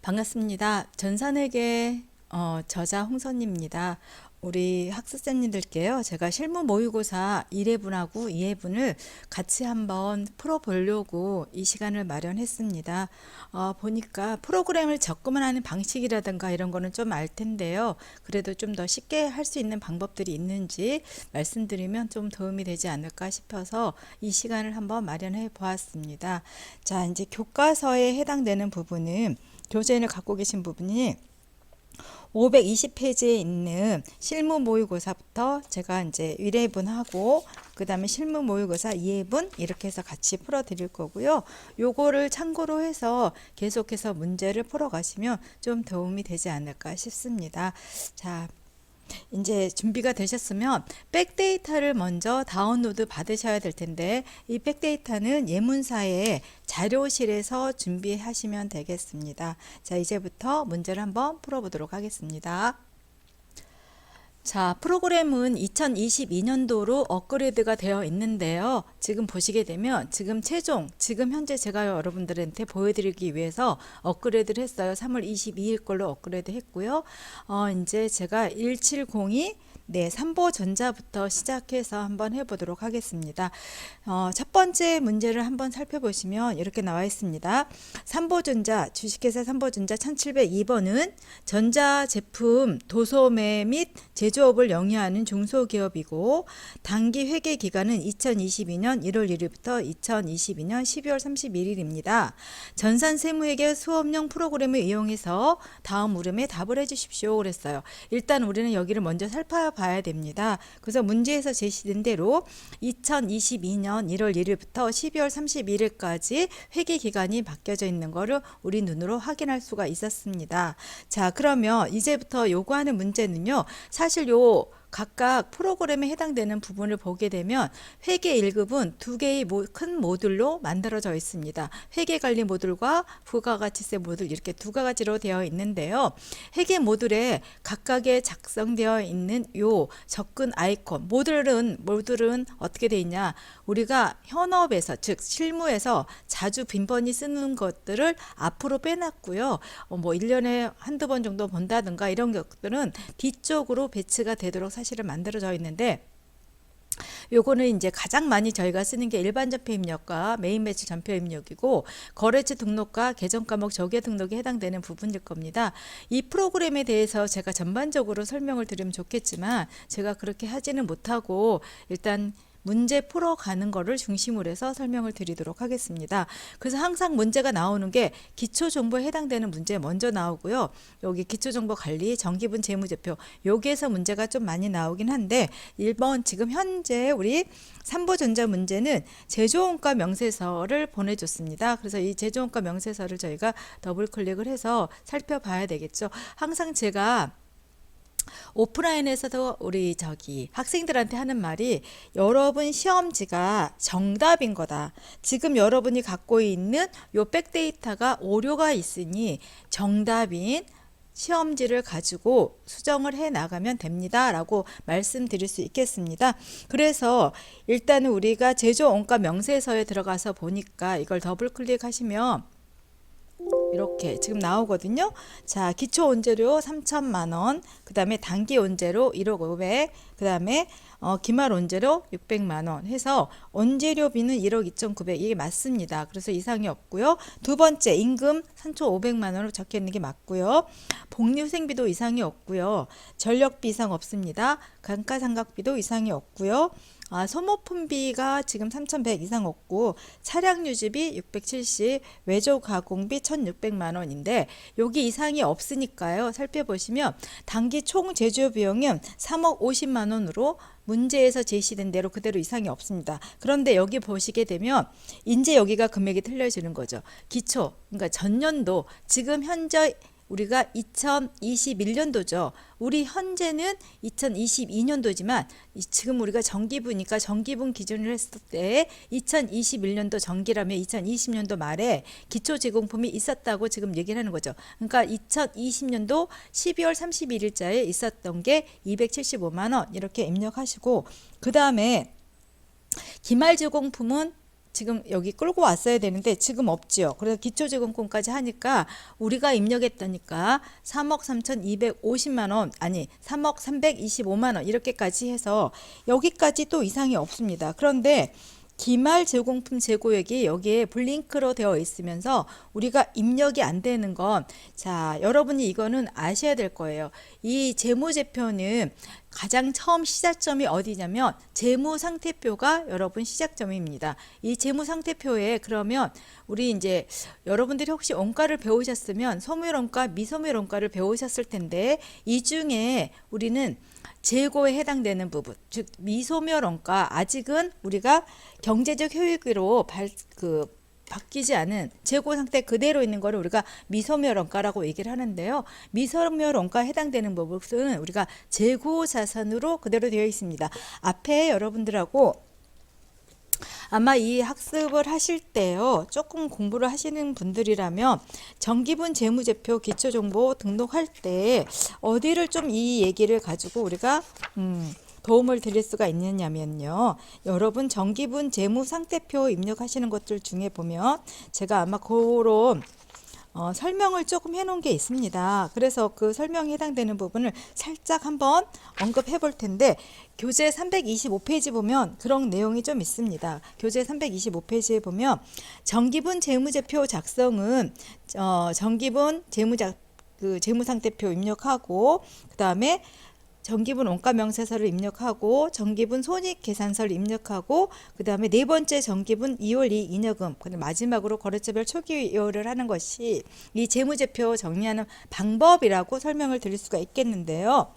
반갑습니다. 전산회계 저자 홍선입니다. 우리 학습자님들께요. 제가 실무 모의고사 1회분하고 2회분을 같이 한번 풀어보려고 이 시간을 마련했습니다. 보니까 프로그램을 접근을 하는 방식이라든가 이런 거는 좀 알 텐데요. 그래도 좀 더 쉽게 할 수 있는 방법들이 있는지 말씀드리면 좀 도움이 되지 않을까 싶어서 이 시간을 한번 마련해 보았습니다. 자, 이제 교과서에 해당되는 부분은 교재를 갖고 계신 부분이 520페이지에 있는 실무 모의고사부터 제가 이제 1회분하고 그 다음에 실무 모의고사 2회분 이렇게 해서 같이 풀어 드릴 거고요. 요거를 참고로 해서 계속해서 문제를 풀어 가시면 좀 도움이 되지 않을까 싶습니다. 자, 이제 준비가 되셨으면 백데이터를 먼저 다운로드 받으셔야 될 텐데 이 백데이터는 예문사의 자료실에서 준비하시면 되겠습니다. 자, 이제부터 문제를 한번 풀어보도록 하겠습니다. 자, 프로그램은 2022년도로 업그레이드가 되어 있는데요. 지금 보시게 되면 지금 현재 제가 여러분들한테 보여드리기 위해서 업그레이드를 했어요. 3월 22일 걸로 업그레이드 했고요. 이제 제가 1702 삼보전자부터 시작해서 한번 해보도록 하겠습니다. 첫 번째 문제를 한번 살펴보시면 이렇게 나와 있습니다. 삼보전자, 주식회사 삼보전자 1702번은 전자제품 도소매 및 제조업을 영위하는 중소기업이고 단기 회계 기간은 2022년 1월 1일부터 2022년 12월 31일입니다. 전산세무회계 수업용 프로그램을 이용해서 다음 물음에 답을 해주십시오. 그랬어요. 일단 우리는 여기를 먼저 살펴봐야 됩니다. 그래서 문제에서 제시된 대로 2022년 1월 1일부터 12월 31일까지 회계 기간이 바뀌어져 있는 거를 우리 눈으로 확인할 수가 있었습니다. 자, 그러면 이제부터 요구하는 문제는요. 사실 요 각각 프로그램에 해당되는 부분을 보게 되면 회계 1급은 두 개의 큰 모듈로 만들어져 있습니다. 회계관리 모듈과 부가가치세 모듈 이렇게 두 가지로 되어 있는데요. 회계 모듈에 각각에 작성되어 있는 요 접근 아이콘 모듈은 어떻게 되어 있냐, 우리가 현업에서 즉 실무에서 자주 빈번히 쓰는 것들을 앞으로 빼놨고요. 뭐 1년에 한두 번 정도 본다든가 이런 것들은 뒤쪽으로 배치가 되도록 사실은 만들어져 있는데, 요거는 이제 가장 많이 저희가 쓰는 게 일반 전표 입력과 메인 매출 전표 입력이고 거래처 등록과 계정 과목 조개 등록에 해당되는 부분일 겁니다. 이 프로그램에 대해서 제가 전반적으로 설명을 드리면 좋겠지만 제가 그렇게 하지는 못하고 일단 문제 풀어가는 거를 중심으로 해서 설명을 드리도록 하겠습니다. 그래서 항상 문제가 나오는 게 기초정보에 해당되는 문제 먼저 나오고요. 여기 기초정보 관리, 정기분 재무제표 여기에서 문제가 좀 많이 나오긴 한데 1번 지금 현재 우리 삼보전자 문제는 제조원가 명세서를 보내줬습니다. 그래서 이 제조원가 명세서를 저희가 더블 클릭을 해서 살펴봐야 되겠죠. 항상 제가 오프라인에서도 우리 학생들한테 하는 말이 여러분 시험지가 정답인 거다. 지금 여러분이 갖고 있는 요 백데이터가 오류가 있으니 정답인 시험지를 가지고 수정을 해 나가면 됩니다 라고 말씀드릴 수 있겠습니다. 그래서 일단은 우리가 제조원가 명세서에 들어가서 보니까 이걸 더블 클릭하시면 이렇게 지금 나오거든요. 자, 기초 원재료 3천만 원, 그 다음에 단기 원재료 1억 500, 그 다음에 기말 원재료 600만 원 해서 원재료비는 1억 2,900 이게 맞습니다. 그래서 이상이 없고요. 두 번째 임금 3,500만 원으로 적혀 있는 게 맞고요. 복리후생비도 이상이 없고요. 전력비 이상 없습니다. 감가상각비도 이상이 없고요. 소모품비가 지금 3,100 이상 없고 차량 유지비 670, 외조 가공비 1,600만 원인데 여기 이상이 없으니까요. 살펴보시면 단기 총 제조 비용은 3억 50만 원으로 문제에서 제시된 대로 그대로 이상이 없습니다. 그런데 여기 보시게 되면 이제 여기가 금액이 틀려지는 거죠. 기초, 그러니까 전년도 지금 현재 우리가 2021년도죠. 우리 현재는 2022년도지만 지금 우리가 정기부니까 정기분 기준으로 했을 때 2021년도 정기라면 2020년도 말에 기초제공품이 있었다고 지금 얘기를 하는 거죠. 그러니까 2020년도 12월 31일자에 있었던 게 275만 원 이렇게 입력하시고 그 다음에 기말제공품은 지금 여기 끌고 왔어야 되는데 지금 없지요. 그래서 기초제공권까지 하니까 우리가 입력했다니까 3억 3,250만 원, 아니 3억 325만 원 이렇게까지 해서 여기까지 또 이상이 없습니다. 그런데 기말 제공품 재고액이 여기에 블링크로 되어 있으면서 우리가 입력이 안 되는 건, 자, 여러분이 이거는 아셔야 될 거예요. 이 재무제표는 가장 처음 시작점이 어디냐면 재무상태표가 여러분 시작점입니다. 이 재무상태표에 그러면 우리 이제 여러분들이 혹시 원가를 배우셨으면 소멸원가, 미소멸원가를 배우셨을 텐데 이 중에 우리는 재고에 해당되는 부분, 즉 미소멸원가, 아직은 우리가 경제적 효익으로 바뀌지 않은 재고 상태 그대로 있는 거를 우리가 미소멸원가라고 얘기를 하는데요. 미소멸원가에 해당되는 부분은 우리가 재고 자산으로 그대로 되어 있습니다. 앞에 여러분들하고 아마 이 학습을 하실 때요, 조금 공부를 하시는 분들이라면 정기분 재무제표 기초정보 등록할 때 어디를 좀 이 얘기를 가지고 우리가 도움을 드릴 수가 있느냐면요, 여러분 정기분 재무상태표 입력하시는 것들 중에 보면 제가 아마 그런 설명을 조금 해놓은 게 있습니다. 그래서 그 설명에 해당되는 부분을 살짝 한번 언급해 볼 텐데, 교재 325페이지 보면 그런 내용이 좀 있습니다. 교재 325페이지에 보면 정기분 재무제표 작성은 정기분 재무상태표 입력하고, 그 다음에 정기분 원가명세서를 입력하고, 정기분 손익계산서를 입력하고, 그 다음에 네 번째 정기분 2월 2 잉여금, 그리고 마지막으로 거래처별 초기요를 하는 것이 이 재무제표 정리하는 방법이라고 설명을 드릴 수가 있겠는데요.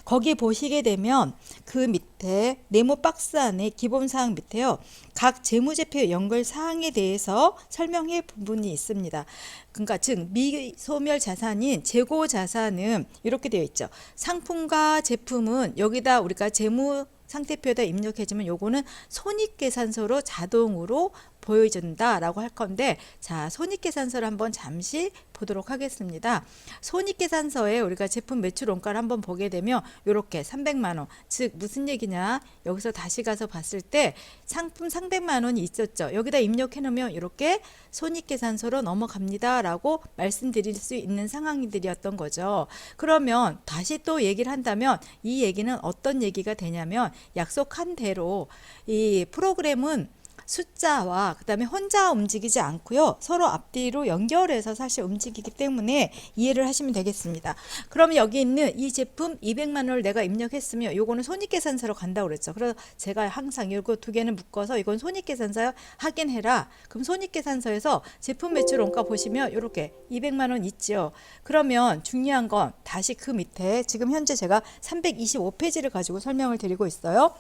거기 보시게 되면 그 밑에 네모 박스 안에 기본사항 밑에요, 각 재무제표 연결 사항에 대해서 설명해 부분이 있습니다. 그러니까 즉 미소멸 자산인 재고 자산은 이렇게 되어 있죠. 상품과 제품은 여기다 우리가 재무 상태표에다 입력해주면 요거는 손익계산서로 자동으로 보여준다라고 할 건데, 자, 손익계산서를 한번 잠시 보도록 하겠습니다. 손익계산서에 우리가 제품 매출 원가를 한번 보게 되면 이렇게 300만 원, 즉 무슨 얘기냐, 여기서 다시 가서 봤을 때 상품 300만 원이 있었죠. 여기다 입력해 놓으면 이렇게 손익계산서로 넘어갑니다 라고 말씀드릴 수 있는 상황들이었던 거죠. 그러면 다시 또 얘기를 한다면 이 얘기는 어떤 얘기가 되냐면, 약속한 대로 이 프로그램은 숫자와 그 다음에 혼자 움직이지 않고요, 서로 앞뒤로 연결해서 사실 움직이기 때문에 이해를 하시면 되겠습니다. 그러면 여기 있는 이 제품 200만 원을 내가 입력했으면 요거는 손익계산서로 간다고 그랬죠. 그래서 제가 항상 이거 두 개는 묶어서 이건 손익계산서 확인해라. 그럼 손익계산서에서 제품 매출 원가 보시면 이렇게 200만 원 있죠. 그러면 중요한 건 다시 그 밑에 지금 현재 제가 325페이지를 가지고 설명을 드리고 있어요.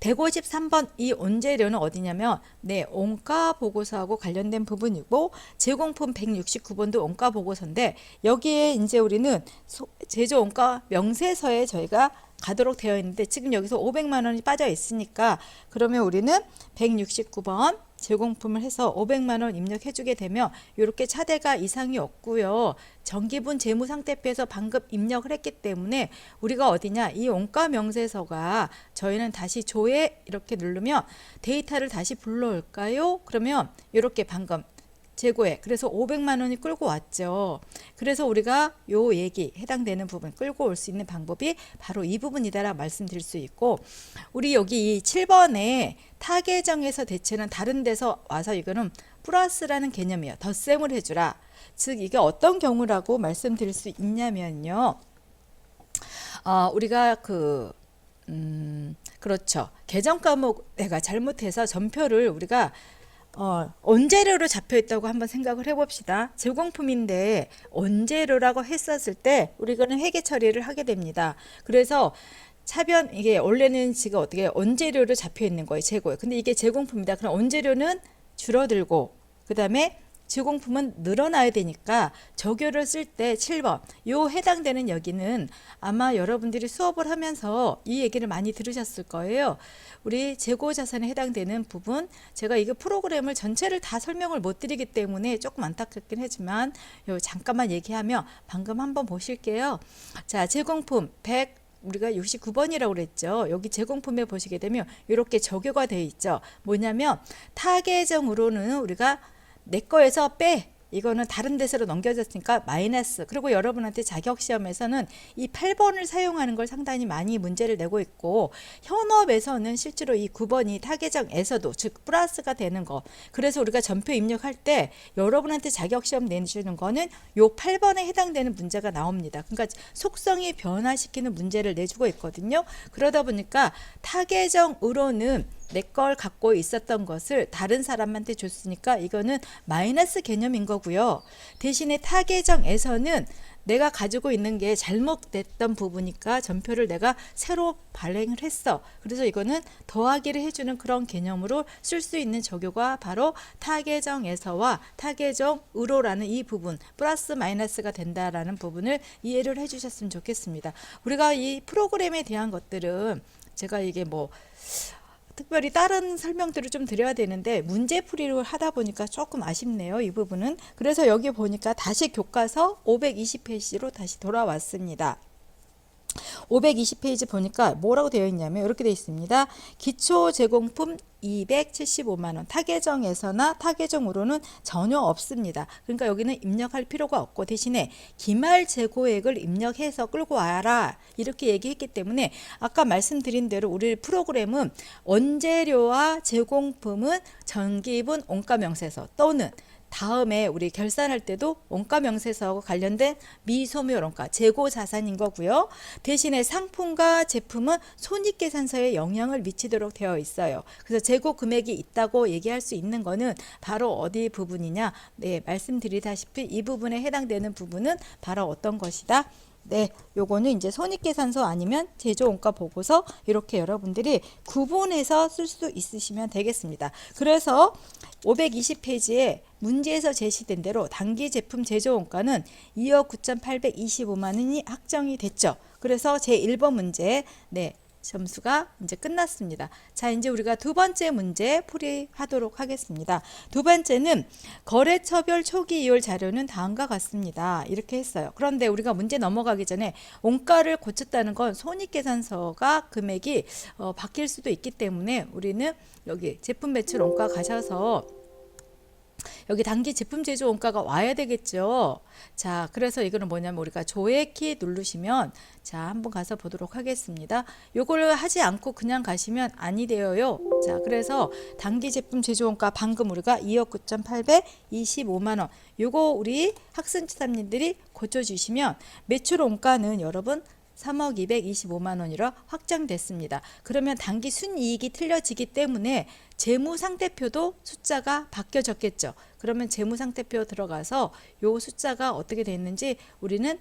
153번 이 원재료는 어디냐면 원가 보고서하고 관련된 부분이고, 제공품 169번도 원가 보고서인데 여기에 이제 우리는 제조 원가 명세서에 저희가 가도록 되어 있는데 지금 여기서 500만 원이 빠져 있으니까, 그러면 우리는 169번 제공품을 해서 500만 원 입력해 주게 되면 이렇게 차대가 이상이 없고요. 정기분 재무상태표에서 방금 입력을 했기 때문에 우리가 어디냐, 이 원가 명세서가 저희는 다시 조회 이렇게 누르면 데이터를 다시 불러올까요? 그러면 이렇게 방금 재고에, 그래서 500만 원이 끌고 왔죠. 그래서 우리가 요 얘기 해당되는 부분 끌고 올 수 있는 방법이 바로 이 부분이다라 말씀드릴 수 있고, 우리 여기 이 7번에 타 계정에서 대체는 다른 데서 와서 이거는 플러스라는 개념이에요. 덧셈을 해주라. 즉 이게 어떤 경우라고 말씀드릴 수 있냐면요, 우리가 그렇죠, 계정 과목 내가 잘못해서 전표를 우리가 원재료로 잡혀 있다고 한번 생각을 해봅시다. 제공품인데 원재료라고 했었을 때 우리는 회계 처리를 하게 됩니다. 그래서 차변, 이게 원래는 지금 어떻게 원재료로 잡혀 있는 거예요, 재고에. 근데 이게 제공품이다. 그럼 원재료는 줄어들고 그 다음에 제공품은 늘어나야 되니까 적요를 쓸 때 7번 요 해당되는 여기는 아마 여러분들이 수업을 하면서 이 얘기를 많이 들으셨을 거예요. 우리 재고 자산에 해당되는 부분, 제가 이거 프로그램을 전체를 다 설명을 못 드리기 때문에 조금 안타깝긴 하지만 요 잠깐만 얘기하면 방금 한번 보실게요. 자, 제공품 100 우리가 69번이라고 그랬죠. 여기 제공품에 보시게 되면 이렇게 적용가 되어 있죠. 뭐냐면 타 계정으로는 우리가 내 거에서 빼. 이거는 다른 데서로 넘겨졌으니까 마이너스. 그리고 여러분한테 자격시험에서는 이 8번을 사용하는 걸 상당히 많이 문제를 내고 있고, 현업에서는 실제로 이 9번이 타계정에서도 즉 플러스가 되는 거. 그래서 우리가 전표 입력할 때 여러분한테 자격시험 내주는 거는 요 8번에 해당되는 문제가 나옵니다. 그러니까 속성이 변화시키는 문제를 내주고 있거든요. 그러다 보니까 타계정으로는 내 걸 갖고 있었던 것을 다른 사람한테 줬으니까 이거는 마이너스 개념인 거고요. 대신에 타 계정에서는 내가 가지고 있는 게 잘못됐던 부분이니까 전표를 내가 새로 발행을 했어. 그래서 이거는 더하기를 해주는 그런 개념으로 쓸 수 있는 적용가 바로 타 계정에서와 타 계정으로라는 이 부분, 플러스 마이너스가 된다라는 부분을 이해를 해주셨으면 좋겠습니다. 우리가 이 프로그램에 대한 것들은 제가 이게 뭐 특별히 다른 설명들을 좀 드려야 되는데 문제풀이를 하다 보니까 조금 아쉽네요. 이 부분은. 그래서 여기 보니까 다시 교과서 520페이지로 다시 돌아왔습니다. 520페이지 보니까 뭐라고 되어 있냐면 이렇게 되어 있습니다. 기초 제공품 275만원 타계정에서나 타계정으로는 전혀 없습니다. 그러니까 여기는 입력할 필요가 없고 대신에 기말 재고액을 입력해서 끌고 와라 이렇게 얘기했기 때문에 아까 말씀드린 대로 우리 프로그램은 원재료와 제공품은 전기분 원가명세서 또는 다음에 우리 결산할 때도 원가명세서하고 관련된 미소멸원가 재고자산인 거고요. 대신에 상품과 제품은 손익계산서에 영향을 미치도록 되어 있어요. 그래서 재고 금액이 있다고 얘기할 수 있는 거는 바로 어디 부분이냐? 네, 말씀드리다시피 이 부분에 해당되는 부분은 바로 어떤 것이다? 네, 요거는 이제 손익계산서 아니면 제조원가 보고서 이렇게 여러분들이 구분해서 쓸 수 있으시면 되겠습니다. 그래서 520페이지에 문제에서 제시된 대로 단기 제품 제조원가는 2억 9,825만 원이 확정이 됐죠. 그래서 제1번 문제 네, 점수가 이제 끝났습니다. 자, 이제 우리가 두 번째 문제 풀이하도록 하겠습니다. 두 번째는 거래처별 초기 이율 자료는 다음과 같습니다. 이렇게 했어요. 그런데 우리가 문제 넘어가기 전에 원가를 고쳤다는 건 손익계산서가 금액이 바뀔 수도 있기 때문에 우리는 여기 제품 매출 원가 가셔서 여기 단기 제품 제조 원가가 와야 되겠죠. 자, 그래서 이거는 뭐냐면 우리가 조회 키 누르시면 자, 한번 가서 보도록 하겠습니다. 요거를 하지 않고 그냥 가시면 아니 되어요. 자, 그래서 단기 제품 제조 원가 방금 우리가 2억 9,825만 원. 요거 우리 학생지사님들이 고쳐 주시면 매출 원가는 여러분 3억 225만 원이라 확정됐습니다. 그러면 단기 순이익이 틀려지기 때문에 재무상태표도 숫자가 바뀌어졌겠죠. 그러면 재무상태표 들어가서 요 숫자가 어떻게 됐는지 우리는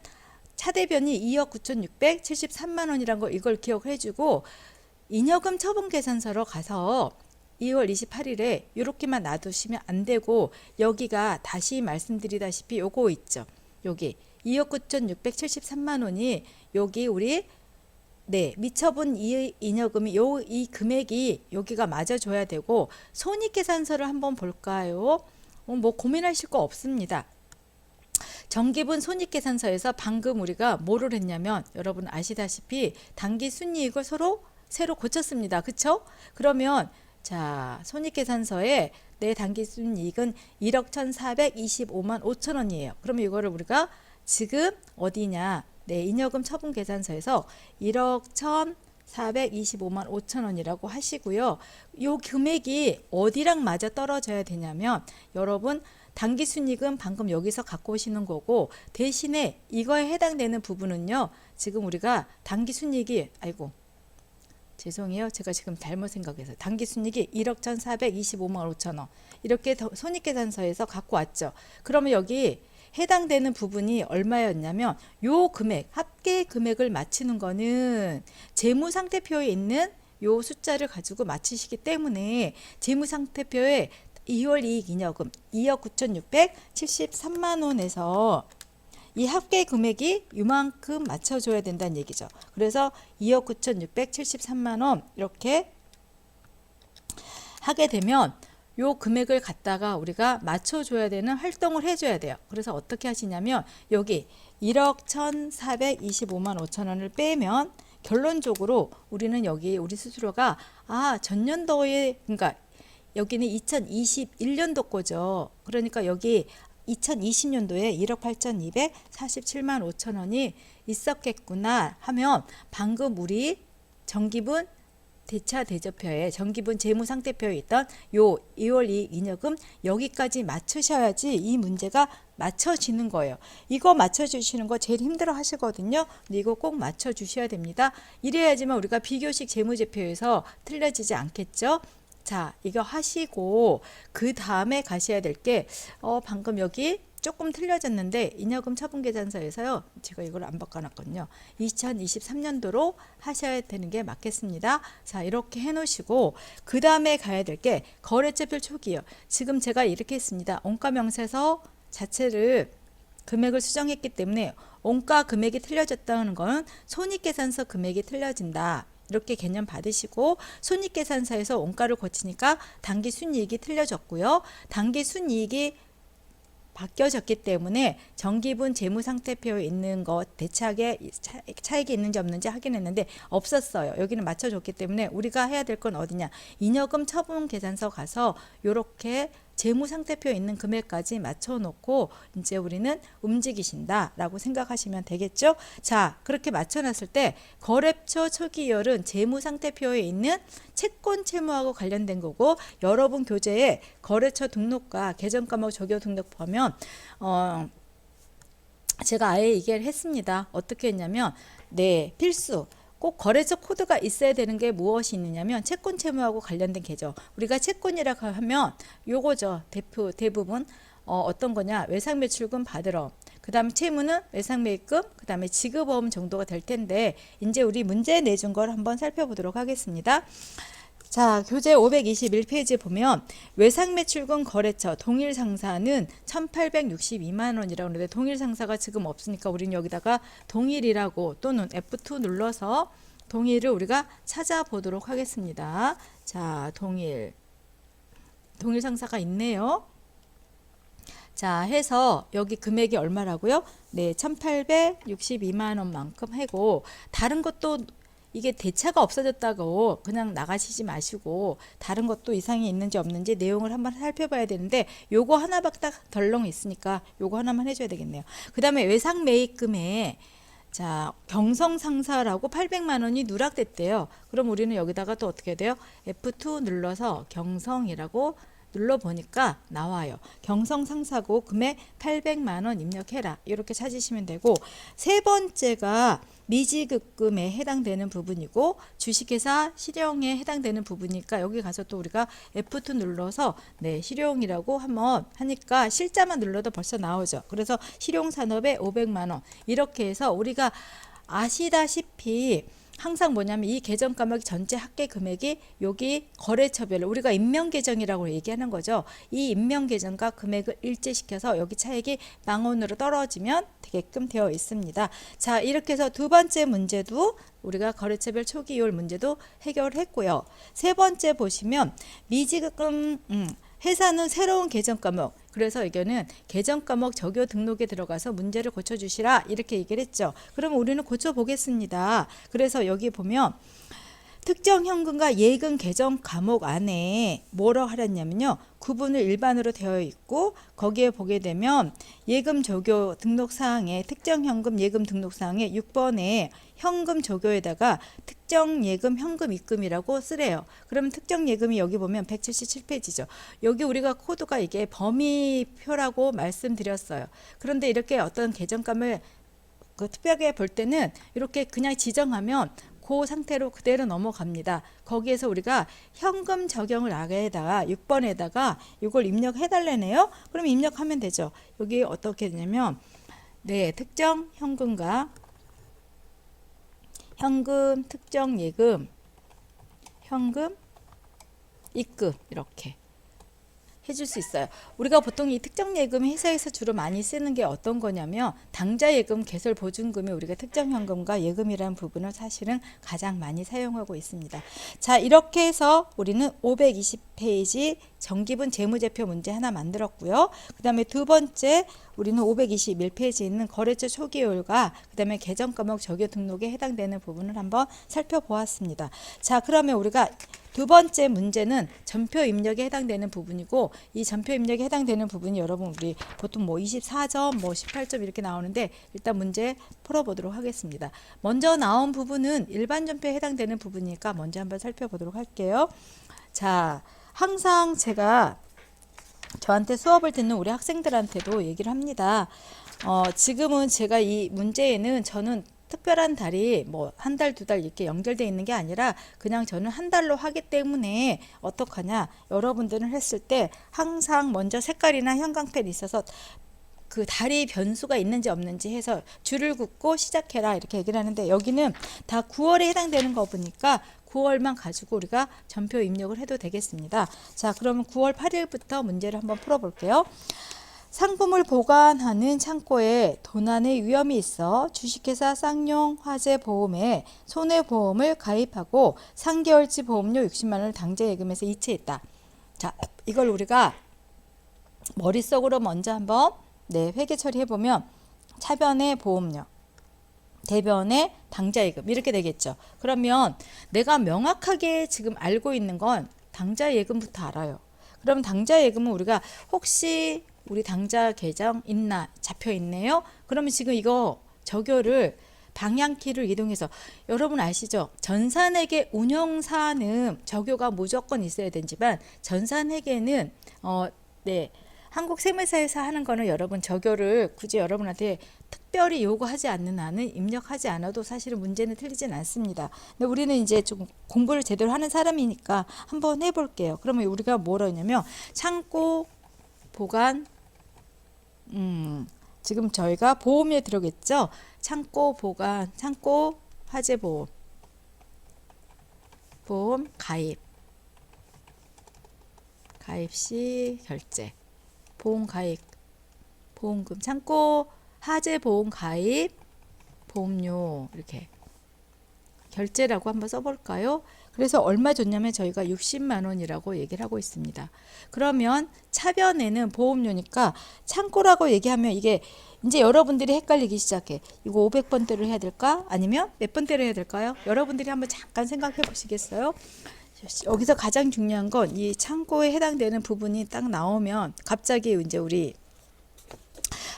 차대변이 2억 9,673만 원이란 거 이걸 기억해 주고 잉여금 처분 계산서로 가서 2월 28일에 이렇게만 놔두시면 안 되고 여기가 다시 말씀드리다시피 요거 있죠. 여기 2억 9,673만 원이 여기 우리 네, 미처분 잉여금이 이 금액이 여기가 맞아줘야 되고 손익계산서를 한번 볼까요? 뭐 고민하실 거 없습니다. 정기분 손익계산서에서 방금 우리가 뭐를 했냐면 여러분 아시다시피 단기 순이익을 새로 고쳤습니다. 그쵸? 그러면 자, 손익계산서에 내 단기 순이익은 1억 1,425만 5천 원이에요. 그러면 이거를 우리가 지금 어디냐? 네, 잉여금 처분 계산서에서 1억 1,425만 5천 원이라고 하시고요. 요 금액이 어디랑 맞아 떨어져야 되냐면 여러분 단기 순이익은 방금 여기서 갖고 오시는 거고 대신에 이거에 해당되는 부분은요. 지금 우리가 단기 순이익이 아이고 죄송해요. 제가 지금 잘못 생각해서 단기 순이익이 1억 1,425만 5천 원 이렇게 손익계산서에서 갖고 왔죠. 그러면 여기 해당되는 부분이 얼마였냐면 요 금액 합계 금액을 맞추는 거는 재무상태표에 있는 요 숫자를 가지고 맞추시기 때문에 재무상태표에 2월 이익 잉여금 2억 9,673만 원에서 이 합계 금액이 이만큼 맞춰줘야 된다는 얘기죠. 그래서 2억 9,673만 원 이렇게 하게 되면 요 금액을 갖다가 우리가 맞춰줘야 되는 활동을 해줘야 돼요. 그래서 어떻게 하시냐면 여기 1억 1,425만 5천 원을 빼면 결론적으로 우리는 여기 우리 스스로가 전년도에 그러니까 여기는 2021년도 거죠. 그러니까 여기 2020년도에 1억 8,247만 5천 원이 있었겠구나 하면 방금 우리 정기분 대차 대조표에 정기분 재무상태표에 있던 요 2월 이익 잉여금 여기까지 맞추셔야지 이 문제가 맞춰지는 거예요. 이거 맞춰주시는 거 제일 힘들어 하시거든요. 근데 이거 꼭 맞춰주셔야 됩니다. 이래야지만 우리가 비교식 재무제표에서 틀려지지 않겠죠. 자, 이거 하시고 그 다음에 가셔야 될 게 방금 여기 조금 틀려졌는데 잉여금 처분계산서에서요. 제가 이걸 안 바꿔놨거든요. 2023년도로 하셔야 되는 게 맞겠습니다. 자, 이렇게 해놓으시고 그 다음에 가야 될 게 거래처별 초기요. 지금 제가 이렇게 했습니다. 원가명세서 자체를 금액을 수정했기 때문에 원가 금액이 틀려졌다는 건 손익계산서 금액이 틀려진다. 이렇게 개념 받으시고 손익계산서에서 원가를 고치니까 단기순이익이 틀려졌고요. 단기순이익이 바뀌어졌기 때문에 정기분 재무상태표에 있는 것 대차하게 차익이 있는지 없는지 확인했는데 없었어요. 여기는 맞춰줬기 때문에 우리가 해야 될 건 어디냐. 잉여금 처분 계산서 가서 요렇게 재무상태표에 있는 금액까지 맞춰놓고 이제 우리는 움직이신다 라고 생각하시면 되겠죠. 자, 그렇게 맞춰놨을 때 거래처 초기이율은 재무상태표에 있는 채권 채무하고 관련된 거고 여러분 교재에 거래처 등록과 계정과목 조교 등록 보면 제가 아예 얘기를 했습니다. 어떻게 했냐면 필수 꼭 거래처 코드가 있어야 되는 게 무엇이 있느냐면 채권 채무하고 관련된 계정. 우리가 채권이라고 하면 요거죠. 대부분 어떤 거냐. 외상매출금 받으러. 그 다음에 채무는 외상매입금, 그 다음에 지급보험 정도가 될 텐데 이제 우리 문제 내준 걸 한번 살펴보도록 하겠습니다. 자, 교재 521페이지에 보면 외상매출금 거래처 동일상사는 1862만 원이라고 하는데 동일상사가 지금 없으니까 우리는 여기다가 동일이라고 또는 F2 눌러서 동일을 우리가 찾아보도록 하겠습니다. 자, 동일상사가 있네요. 자, 해서 여기 금액이 얼마라고요? 1862만 원만큼 하고 다른 것도 이게 대차가 없어졌다고 그냥 나가시지 마시고 다른 것도 이상이 있는지 없는지 내용을 한번 살펴봐야 되는데 요거 하나밖에 딱 덜렁 있으니까 요거 하나만 해줘야 되겠네요. 그 다음에 외상매입금에 자, 경성상사라고 800만 원이 누락됐대요. 그럼 우리는 여기다가 또 어떻게 돼요? F2 눌러서 경성이라고 눌러보니까 나와요. 경성상사고 금액 800만 원 입력해라. 이렇게 찾으시면 되고 세 번째가 미지급금에 해당되는 부분이고 주식회사 실용에 해당되는 부분이니까 여기 가서 또 우리가 F2 눌러서 실용이라고 한번 하니까 실자만 눌러도 벌써 나오죠. 그래서 실용산업에 500만 원 이렇게 해서 우리가 아시다시피 항상 뭐냐면 이 계정 까먹기 전체 합계 금액이 여기 거래처별로 우리가 인명계정이라고 얘기하는 거죠. 이 인명계정과 금액을 일치시켜서 여기 차액이 망원으로 떨어지면 되게끔 되어 있습니다. 자, 이렇게 해서 두 번째 문제도 우리가 거래처별 초기이율 문제도 해결했고요. 세 번째 보시면 미지급 회사는 새로운 계정 과목 그래서 이거는 계정 과목 적용 등록에 들어가서 문제를 고쳐주시라 이렇게 얘기를 했죠. 그럼 우리는 고쳐보겠습니다. 그래서 여기 보면 특정 현금과 예금 계정 과목 안에 뭐라고 하랬냐면요. 구분을 일반으로 되어 있고 거기에 보게 되면 예금 조교 등록사항에 특정 현금 예금 등록사항에 6번에 현금 조교에다가 특정 예금 현금 입금이라고 쓰래요. 그러면 특정 예금이 여기 보면 177페이지죠. 여기 우리가 코드가 이게 범위표라고 말씀드렸어요. 그런데 이렇게 어떤 계정감을 특별하게 볼 때는 이렇게 그냥 지정하면 그 상태로 그대로 넘어갑니다. 거기에서 우리가 현금 적용을 아래에다가 6번에다가 이걸 입력해 달래네요. 그럼 입력하면 되죠. 여기 어떻게 되냐면 특정 현금과 현금, 특정 예금, 현금, 입금 이렇게 해줄 수 있어요. 우리가 보통 이 특정예금 회사에서 주로 많이 쓰는 게 어떤 거냐면 당좌예금, 개설보증금이 우리가 특정현금과 예금이라는 부분을 사실은 가장 많이 사용하고 있습니다. 자, 이렇게 해서 우리는 520페이지 정기분 재무제표 문제 하나 만들었고요. 그 다음에 두 번째 우리는 521페이지에 있는 거래처 초기율과 그 다음에 계정 과목 적용 등록에 해당되는 부분을 한번 살펴보았습니다. 자, 그러면 우리가 두 번째 문제는 전표 입력에 해당되는 부분이고, 이 전표 입력에 해당되는 부분이 여러분 우리 보통 뭐 24점, 뭐 18점 이렇게 나오는데 일단 문제 풀어보도록 하겠습니다. 먼저 나온 부분은 일반 전표에 해당되는 부분이니까 먼저 한번 살펴보도록 할게요. 자, 항상 제가 저한테 수업을 듣는 우리 학생들한테도 얘기를 합니다. 지금은 제가 이 문제에는 저는 특별한 달이 뭐 한 달, 두 달 이렇게 연결되어 있는 게 아니라 그냥 저는 한 달로 하기 때문에 어떡하냐, 여러분들은 했을 때 항상 먼저 색깔이나 형광펜이 있어서 그 달이 변수가 있는지 없는지 해서 줄을 긋고 시작해라 이렇게 얘기를 하는데, 여기는 다 9월에 해당되는 거 보니까 9월만 가지고 우리가 전표 입력을 해도 되겠습니다. 자, 그러면 9월 8일부터 문제를 한번 풀어볼게요. 상품을 보관하는 창고에 도난의 위험이 있어 주식회사 쌍용 화재보험에 손해보험을 가입하고 3개월치 보험료 60만 원을 당좌예금에서 이체했다. 자, 이걸 우리가 머릿속으로 먼저 한번 회계 처리해보면 차변의 보험료, 대변의 당좌예금 이렇게 되겠죠. 그러면 내가 명확하게 지금 알고 있는 건 당좌예금부터 알아요. 그럼 당좌예금은 우리가 혹시 우리 당좌 계정 있나, 잡혀 있네요. 그러면 지금 이거 적용을 방향키를 이동해서, 여러분 아시죠? 전산회계 운영사는 적용가 무조건 있어야 되지만 전산회계는 한국세무사에서 하는 거는 여러분 적용을 굳이 여러분한테 특별히 요구하지 않는 한은 입력하지 않아도 사실은 문제는 틀리진 않습니다. 근데 우리는 이제 좀 공부를 제대로 하는 사람이니까 한번 해볼게요. 그러면 우리가 뭐라 했냐면 창고 보관, 지금 저희가 보험에 들어겠죠. 창고 보관, 창고 화재보험, 보험 가입 시 결제, 보험 가입, 보험금, 창고 화재보험 가입, 보험료 이렇게 결제라고 한번 써볼까요? 그래서 얼마 줬냐면 저희가 60만 원이라고 얘기를 하고 있습니다. 그러면 차변에는 보험료니까 창고라고 얘기하면 이게 이제 여러분들이 헷갈리기 시작해. 이거 500번대로 해야 될까? 아니면 몇 번대로 해야 될까요? 여러분들이 한번 잠깐 생각해 보시겠어요? 여기서 가장 중요한 건 이 창고에 해당되는 부분이 딱 나오면 갑자기 이제 우리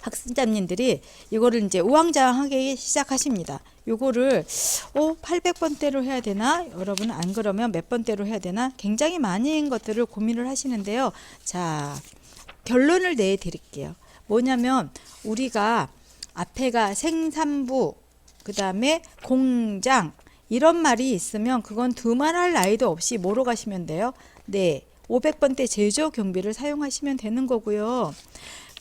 학생자님들이 이거를 이제 우왕좌왕하게 시작하십니다. 요거를 800번대로 해야 되나? 여러분은 안 그러면 몇 번대로 해야 되나? 굉장히 많은 것들을 고민을 하시는데요. 자, 결론을 내드릴게요. 뭐냐면 우리가 앞에가 생산부, 그 다음에 공장 이런 말이 있으면 그건 두말할 나위도 없이 뭐로 가시면 돼요? 500번대 제조 경비를 사용하시면 되는 거고요.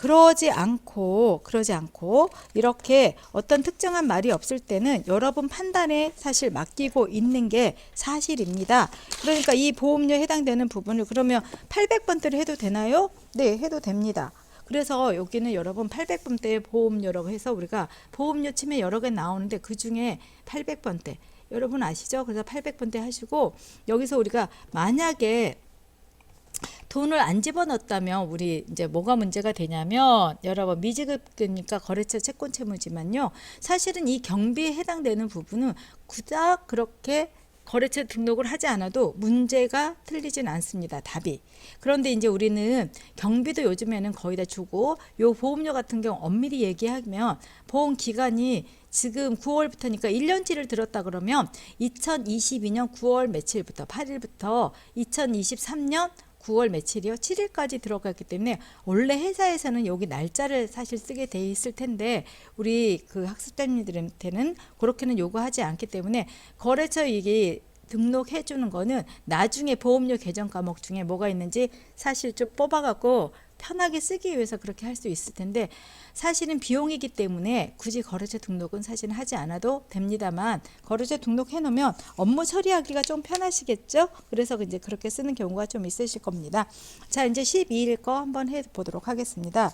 그러지 않고 이렇게 어떤 특정한 말이 없을 때는 여러분 판단에 사실 맡기고 있는 게 사실입니다. 그러니까 이 보험료에 해당되는 부분을 그러면 800번대로 해도 되나요? 네, 해도 됩니다. 그래서 여기는 여러분 800번대 보험료라고 해서 우리가 보험료 치면 여러 개 나오는데 그 중에 800번대 여러분 아시죠? 그래서 800번대 하시고, 여기서 우리가 만약에 돈을 안 집어넣었다면 우리 이제 뭐가 문제가 되냐면, 여러분 미지급이니까 거래처 채권 채무지만요, 사실은 이 경비에 해당되는 부분은 그닥 그렇게 거래처 등록을 하지 않아도 문제가 틀리진 않습니다. 답이. 그런데 이제 우리는 경비도 요즘에는 거의 다 주고, 요 보험료 같은 경우 엄밀히 얘기하면 보험 기간이 지금 9월부터니까 1년치를 들었다 그러면 2022년 9월 며칠부터 8일부터 2023년 9월 며칠이요? 7일까지 들어갔기 때문에 원래 회사에서는 여기 날짜를 사실 쓰게 돼 있을 텐데 우리 그 학습자님들한테는 그렇게는 요구하지 않기 때문에 거래처 이게 등록해 주는 거는 나중에 보험료 개정 과목 중에 뭐가 있는지 사실 좀 뽑아갖고 편하게 쓰기 위해서 그렇게 할 수 있을 텐데 사실은 비용이기 때문에 굳이 거래처 등록은 사실은 하지 않아도 됩니다만 거래처 등록해 놓으면 업무 처리하기가 좀 편하시겠죠? 그래서 이제 그렇게 쓰는 경우가 좀 있으실 겁니다. 자, 이제 12일 거 한번 해 보도록 하겠습니다.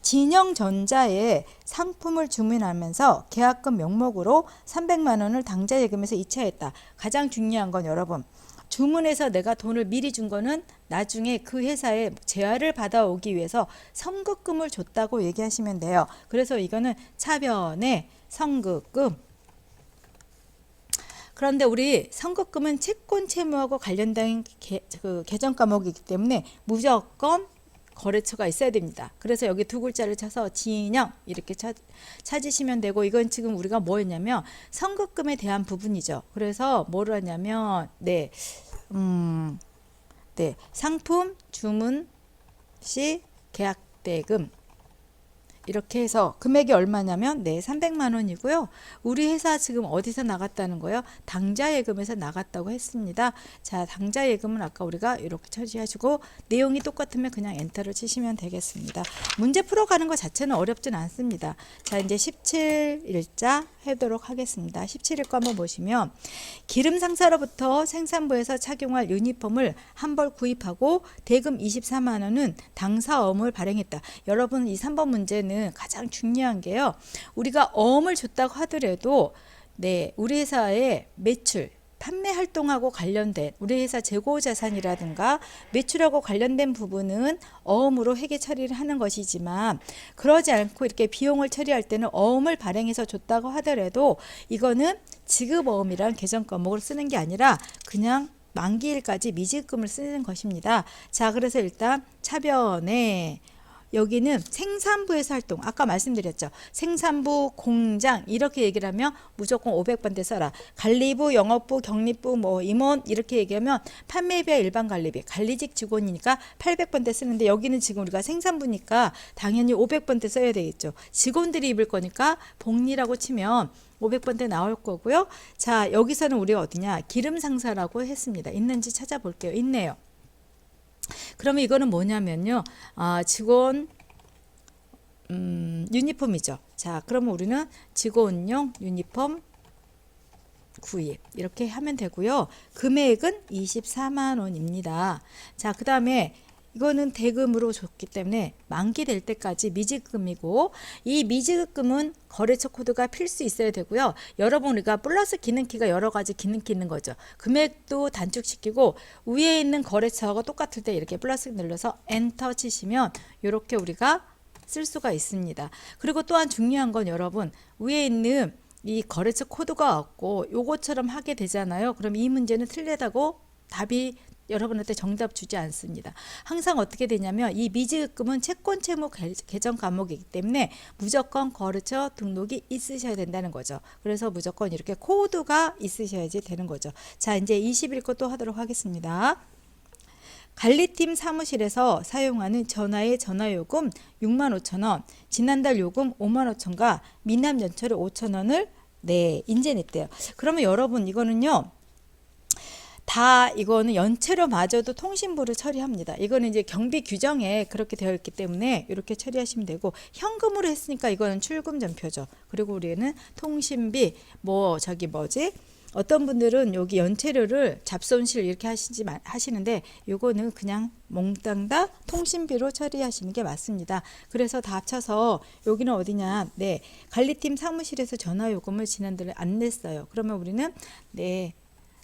진영전자에 상품을 주문하면서 계약금 명목으로 300만 원을 당좌 예금에서 이체했다. 가장 중요한 건 여러분, 주문해서 내가 돈을 미리 준 거는 나중에 그 회사에 재화를 받아오기 위해서 선급금을 줬다고 얘기하시면 돼요. 그래서 이거는 차변의 선급금. 그런데 우리 선급금은 채권 채무하고 관련된 계정 과목이기 때문에 무조건 거래처가 있어야 됩니다. 그래서 여기 두 글자를 쳐서 진영 이렇게 찾으시면 되고, 이건 지금 우리가 뭐였냐면 선급금에 대한 부분이죠. 그래서 뭐를 하냐면 상품 주문 시 계약대금 이렇게 해서 금액이 얼마냐면 300만 원이고요. 우리 회사 지금 어디서 나갔다는 거예요? 당좌 예금에서 나갔다고 했습니다. 자, 당좌 예금은 아까 우리가 이렇게 처리하시고 내용이 똑같으면 그냥 엔터를 치시면 되겠습니다. 문제 풀어가는 것 자체는 어렵진 않습니다. 자, 이제 17일자 해보도록 하겠습니다. 17일 거 한번 보시면 기름 상사로부터 생산부에서 착용할 유니폼을 한 벌 구입하고 대금 24만 원은 당사 어음을 발행했다. 여러분, 이 3번 문제는 가장 중요한 게요. 우리가 어음을 줬다고 하더라도 우리 회사의 매출, 판매 활동하고 관련된 우리 회사 재고 자산이라든가 매출하고 관련된 부분은 어음으로 회계 처리를 하는 것이지만, 그러지 않고 이렇게 비용을 처리할 때는 어음을 발행해서 줬다고 하더라도 이거는 지급어음이라는 계정 과목을 쓰는 게 아니라 그냥 만기일까지 미지급금을 쓰는 것입니다. 자, 그래서 일단 차변에 여기는 생산부에서 활동, 아까 말씀드렸죠. 생산부, 공장 이렇게 얘기를 하면 무조건 500번대 써라. 관리부, 영업부, 경리부, 임원 이렇게 얘기하면 판매비와 일반 관리비, 관리직 직원이니까 800번대 쓰는데 여기는 지금 우리가 생산부니까 당연히 500번대 써야 되겠죠. 직원들이 입을 거니까 복리라고 치면 500번대 나올 거고요. 자, 여기서는 우리가 어디냐? 기름 상사라고 했습니다. 있는지 찾아볼게요. 있네요. 그러면 이거는 뭐냐면요. 직원 유니폼이죠. 자, 그러면 우리는 직원용 유니폼 구입 이렇게 하면 되고요. 금액은 24만 원입니다. 자, 그 다음에 이거는 대금으로 줬기 때문에 만기 될 때까지 미지급금이고, 이 미지급금은 거래처 코드가 필수 있어야 되고요. 여러분, 우리가 플러스 기능키가 여러 가지 기능키 있는 거죠. 금액도 단축시키고 위에 있는 거래처하고 똑같을 때 이렇게 플러스 눌러서 엔터 치시면 이렇게 우리가 쓸 수가 있습니다. 그리고 또한 중요한 건 여러분, 위에 있는 이 거래처 코드가 없고 요것처럼 하게 되잖아요. 그럼 이 문제는 틀리다고 답이 여러분한테 정답 주지 않습니다. 항상 어떻게 되냐면 이 미지급금은 채권 채무 계정 과목이기 때문에 무조건 거래처 등록이 있으셔야 된다는 거죠. 그래서 무조건 이렇게 코드가 있으셔야지 되는 거죠. 자, 이제 20일 것도 하도록 하겠습니다. 관리팀 사무실에서 사용하는 전화의 전화요금 65,000원, 지난달 요금 55,000원과 미납 연체료 5,000원을 인제냈대요. 그러면 여러분, 이거는요, 다 이거는 연체료 마저도 통신부를 처리합니다. 이거는 이제 경비 규정에 그렇게 되어 있기 때문에 이렇게 처리하시면 되고, 현금으로 했으니까 이거는 출금 전표죠. 그리고 우리는 통신비 어떤 분들은 여기 연체료를 잡손실 이렇게 하시는데 요거는 그냥 몽땅 다 통신비로 처리하시는 게 맞습니다. 그래서 다 합쳐서 여기는 어디냐? 관리팀 사무실에서 전화요금을 지난달에 안 냈어요. 그러면 우리는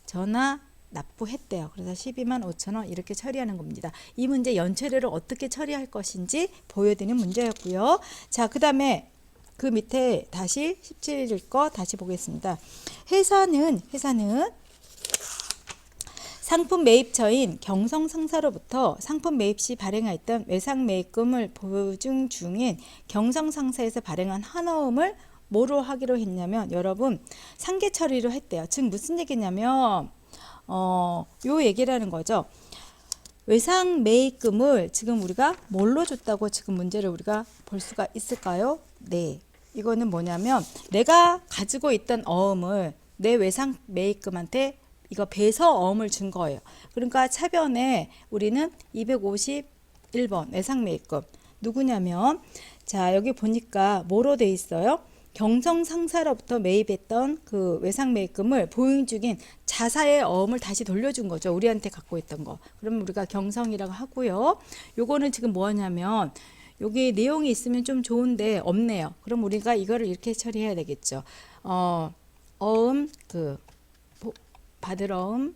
전화 납부했대요. 그래서 125,000원 이렇게 처리하는 겁니다. 이 문제 연체료를 어떻게 처리할 것인지 보여드리는 문제였고요. 자, 그 다음에 그 밑에 다시 17일 거 다시 보겠습니다. 회사는 상품 매입처인 경성상사로부터 상품 매입 시 발행하였던 외상 매입금을 보증 중인 경성상사에서 발행한 한어음을 뭐로 하기로 했냐면 여러분 상계 처리로 했대요. 즉 무슨 얘기냐면 요 얘기라는 거죠. 외상 매입금을 지금 우리가 뭘로 줬다고 지금 문제를 우리가 볼 수가 있을까요? 이거는 뭐냐면 내가 가지고 있던 어음을 내 외상 매입금한테 이거 배서 어음을 준 거예요. 그러니까 차변에 우리는 250 1번 외상매입금 누구냐면 자 여기 보니까 뭐로 돼 있어요? 경성 상사로부터 매입했던 그 외상매입금을 보유 중인 자사의 어음을 다시 돌려준 거죠. 우리한테 갖고 있던 거. 그럼 우리가 경성이라고 하고요. 요거는 지금 뭐냐면 여기 내용이 있으면 좀 좋은데 없네요. 그럼 우리가 이거를 이렇게 처리해야 되겠죠. 어음 그 받을 어음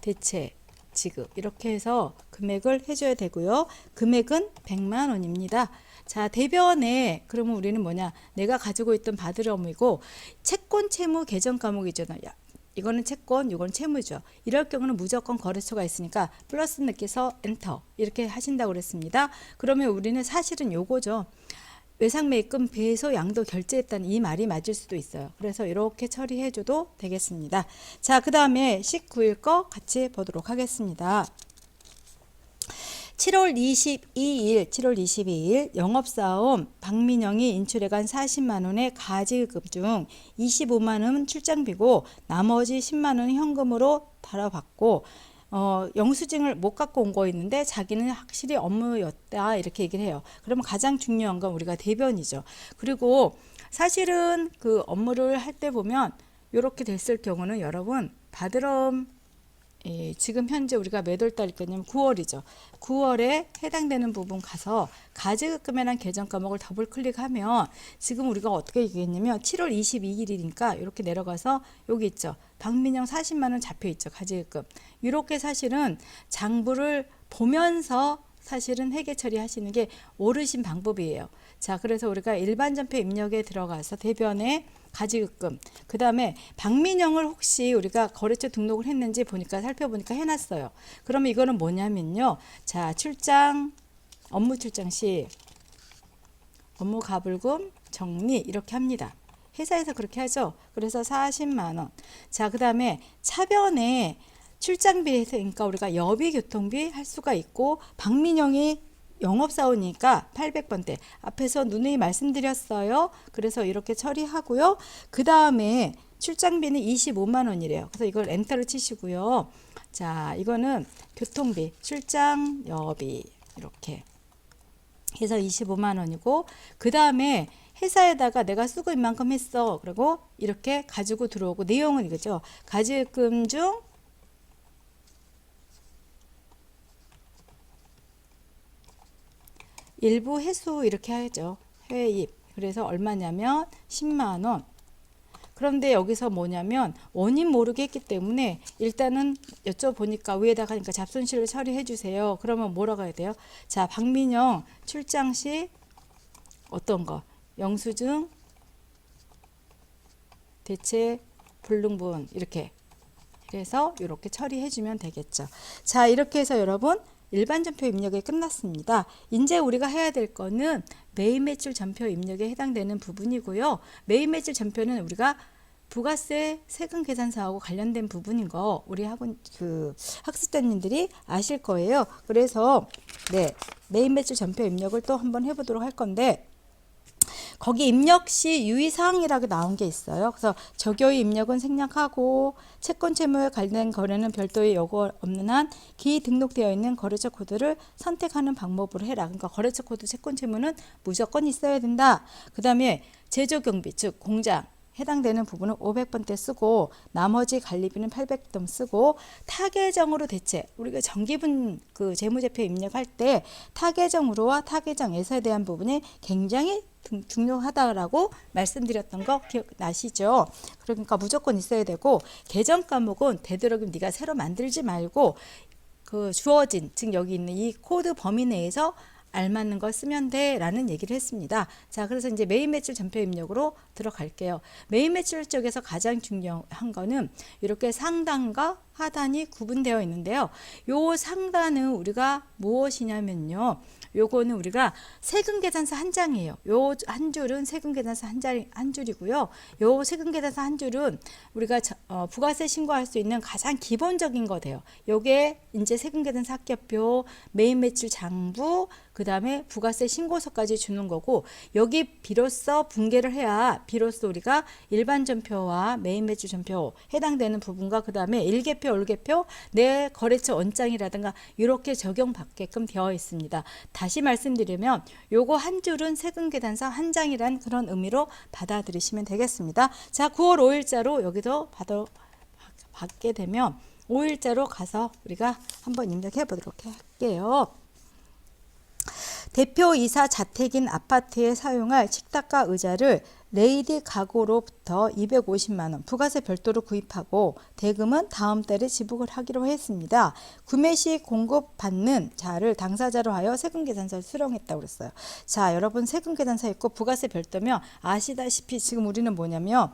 대체 지급 이렇게 해서 금액을 해줘야 되고요. 금액은 100만 원입니다. 자 대변에 그러면 우리는 뭐냐 내가 가지고 있던 받을 의무이고 채권 채무 계정 과목이잖아요. 이거는 채권 이건 채무죠. 이럴 경우는 무조건 거래처가 있으니까 플러스 넣기서 엔터 이렇게 하신다고 그랬습니다. 그러면 우리는 사실은 요거죠. 외상매입금 배소 양도 결제했다는 이 말이 맞을 수도 있어요. 그래서 이렇게 처리해줘도 되겠습니다. 자, 그 다음에 19일 거 같이 보도록 하겠습니다. 7월 22일 영업사원 박민영이 인출해간 40만 원의 가지급 중 25만 원은 출장비고 나머지 10만 원은 현금으로 달아받고 영수증을 못 갖고 온 거 있는데 자기는 확실히 업무였다 이렇게 얘기를 해요. 그러면 가장 중요한 건 우리가 대변이죠. 그리고 사실은 그 업무를 할 때 보면 이렇게 됐을 경우는 여러분 받으럼 지금 현재 우리가 몇 월 달이냐면 9월이죠. 9월에 해당되는 부분 가서 가지급금이라는 계정 과목을 더블 클릭하면 지금 우리가 어떻게 얘기했냐면 7월 22일이니까 이렇게 내려가서 여기 있죠. 박민영 40만 원 잡혀 있죠. 가지급금. 이렇게 사실은 장부를 보면서 사실은 회계 처리하시는 게 옳으신 방법이에요. 자, 그래서 우리가 일반 전표 입력에 들어가서 대변에 가지급금 그 다음에 박민영을 혹시 우리가 거래처 등록을 했는지 보니까 살펴보니까 해놨어요. 그러면 이거는 뭐냐면요. 자 출장 업무 출장 시 업무 가불금 정리 이렇게 합니다. 회사에서 그렇게 하죠. 그래서 40만 원. 자 그 다음에 차변에 출장비에서 그러니까 우리가 여비 교통비 할 수가 있고 박민영이 영업사원이니까 800번대 앞에서 누누이 말씀드렸어요. 그래서 이렇게 처리하고요. 그 다음에 출장비는 25만 원이래요. 그래서 이걸 엔터를 치시고요. 자 이거는 교통비 출장 여비 이렇게 해서 25만 원이고 그 다음에 회사에다가 내가 쓰고 이만큼 했어. 그리고 이렇게 가지고 들어오고 내용은 이거죠. 가지금 중 일부 회수 이렇게 하죠. 회입. 그래서 얼마냐면 10만 원. 그런데 여기서 뭐냐면 원인 모르게 했기 때문에 일단은 여쭤보니까 위에다가 하니까 잡손실을 처리해 주세요. 그러면 뭐라고 해야 돼요? 자, 박민영 출장 시 어떤 거? 영수증 대체 불능분 이렇게 그래서 이렇게 처리해 주면 되겠죠. 자, 이렇게 해서 여러분 일반 전표 입력이 끝났습니다. 이제 우리가 해야 될 거는 매입 매출 전표 입력에 해당되는 부분이고요. 매입 매출 전표는 우리가 부가세 세금 계산서하고 관련된 부분인 거 우리 학원 그 학습자님들이 아실 거예요. 그래서 네, 매입 매출 전표 입력을 또 한번 해보도록 할 건데 거기 입력 시 유의사항이라고 나온 게 있어요. 그래서 적요의 입력은 생략하고 채권 채무에 관련된 거래는 별도의 요구 없는 한 기등록되어 있는 거래처 코드를 선택하는 방법으로 해라. 그러니까 거래처 코드 채권 채무는 무조건 있어야 된다. 그 다음에 제조 경비 즉 공장 해당되는 부분은 500번대 쓰고 나머지 관리비는 800번 쓰고 타계정으로 대체 우리가 정기분 그 재무제표 입력할 때 타계정으로와 타계정에서에 대한 부분이 굉장히 중요하다라고 말씀드렸던 거 기억나시죠? 그러니까 무조건 있어야 되고 계정 과목은 되도록이면 네가 새로 만들지 말고 그 주어진 즉 여기 있는 이 코드 범위 내에서 알맞는 걸 쓰면 돼 라는 얘기를 했습니다. 자, 그래서 이제 매입 매출 전표 입력으로 들어갈게요. 매입 매출 쪽에서 가장 중요한 거는 이렇게 상단과 하단이 구분되어 있는데요. 요 상단은 우리가 무엇이냐면요. 요거는 우리가 세금계산서 한 장이에요. 요 한 줄은 세금계산서 한 줄이고요. 요 세금계산서 한 줄은 우리가 부가세 신고할 수 있는 가장 기본적인 거 돼요. 요게 이제 세금계산서 합격표, 매입매출 장부, 그 다음에 부가세 신고서까지 주는 거고, 여기 비로소 분개를 해야 비로소 우리가 일반 전표와 메인 매출 전표 해당되는 부분과 그 다음에 일개표, 월개표, 내 거래처 원장이라든가 이렇게 적용받게끔 되어 있습니다. 다시 말씀드리면 요거 한 줄은 세금계산서 한 장이란 그런 의미로 받아들이시면 되겠습니다. 자, 9월 5일자로 여기도 받게 되면 5일자로 가서 우리가 한번 입력해 보도록 할게요. 대표이사 자택인 아파트에 사용할 식탁과 의자를 레이디 가구로부터 250만원 부가세 별도로 구입하고 대금은 다음 달에 지불을 하기로 했습니다. 구매 시 공급받는 자를 당사자로 하여 세금계산서를 수령했다고 그랬어요. 자, 여러분 세금계산서 있고 부가세 별도면 아시다시피 지금 우리는 뭐냐면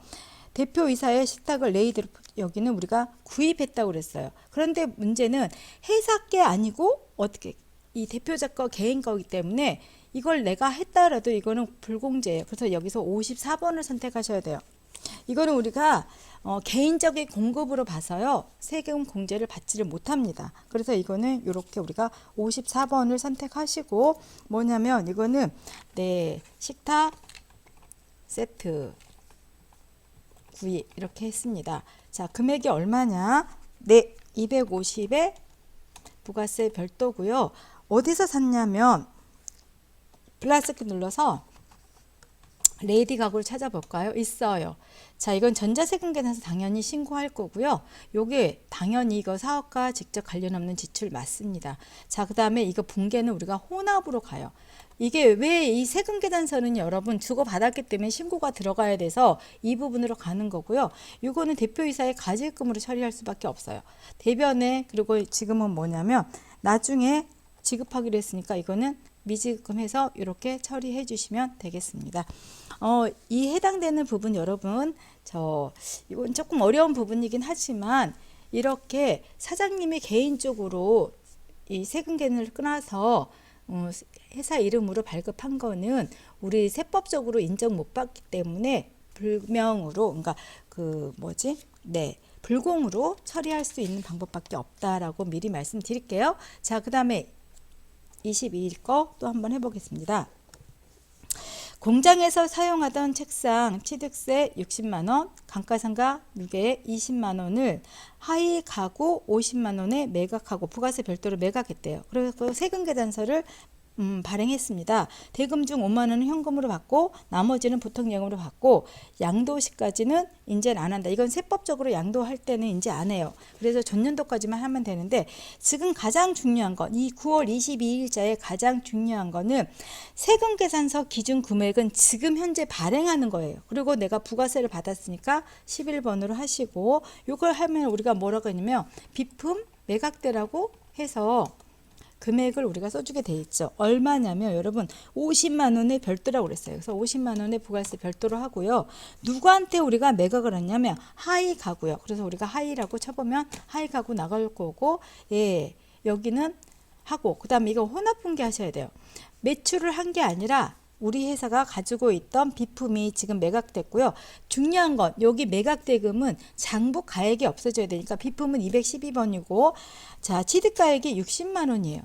대표이사의 식탁을 레이드로 여기는 우리가 구입했다고 그랬어요. 그런데 문제는 회사께 아니고 어떻게 이 대표자 거 개인 거기 때문에 이걸 내가 했다라도 이거는 불공제예요. 그래서 여기서 54번을 선택하셔야 돼요. 이거는 우리가 개인적인 공급으로 봐서요. 세금 공제를 받지를 못합니다. 그래서 이거는 이렇게 우리가 54번을 선택하시고 뭐냐면 이거는 네, 식탁 세트 구입 이렇게 했습니다. 자, 금액이 얼마냐? 네, 250에 부가세 별도고요. 어디서 샀냐면 플러스키 눌러서 레이디 가구를 찾아볼까요? 있어요. 자, 이건 전자세금계산서 당연히 신고할 거고요. 요게 당연히 이거 사업과 직접 관련 없는 지출 맞습니다. 자, 그 다음에 이거 분계는 우리가 혼합으로 가요. 이게 왜 이 세금계산서는 여러분 주고받았기 때문에 신고가 들어가야 돼서 이 부분으로 가는 거고요. 이거는 대표이사의 가지금으로 처리할 수밖에 없어요. 대변에 그리고 지금은 뭐냐면 나중에 지급하기로 했으니까 이거는 미지급해서 이렇게 처리해 주시면 되겠습니다. 이 해당되는 부분 여러분 이건 조금 어려운 부분이긴 하지만 이렇게 사장님이 개인적으로 이 세금계산을 끊어서 회사 이름으로 발급한 거는 우리 세법적으로 인정 못 받기 때문에 불명으로 그러니까 불공으로 처리할 수 있는 방법밖에 없다라고 미리 말씀드릴게요. 자, 그 다음에 22일 거 또 한번 해보겠습니다. 공장에서 사용하던 책상 취득세 60만원, 감가상각 무게 20만원을 하위 가구 50만원에 매각하고 부가세 별도로 매각했대요. 그래서 세금계산서를 발행했습니다. 대금 중 5만원은 현금으로 받고 나머지는 보통예금으로 받고 양도시까지는 인제는 안 한다. 이건 세법적으로 양도할 때는 인제 안 해요. 그래서 전년도까지만 하면 되는데 지금 가장 중요한 건 이 9월 22일자에 가장 중요한 거는 세금계산서 기준 금액은 지금 현재 발행하는 거예요. 그리고 내가 부가세를 받았으니까 11번으로 하시고 이걸 하면 우리가 뭐라고 했냐면 비품 매각대라고 해서 금액을 우리가 써주게 돼 있죠. 얼마냐면 여러분 50만 원의 별도라고 그랬어요. 그래서 50만 원의 부가세 별도로 하고요. 누구한테 우리가 매각을 했냐면 하위 가구요. 그래서 우리가 하위라고 쳐보면 하위 가구 나갈 거고 예 여기는 하고 그 다음에 이거 혼합분계 하셔야 돼요. 매출을 한 게 아니라 우리 회사가 가지고 있던 비품이 지금 매각됐고요. 중요한 건 여기 매각대금은 장부 가액이 없어져야 되니까 비품은 212번이고 자 취득가액이 60만 원이에요.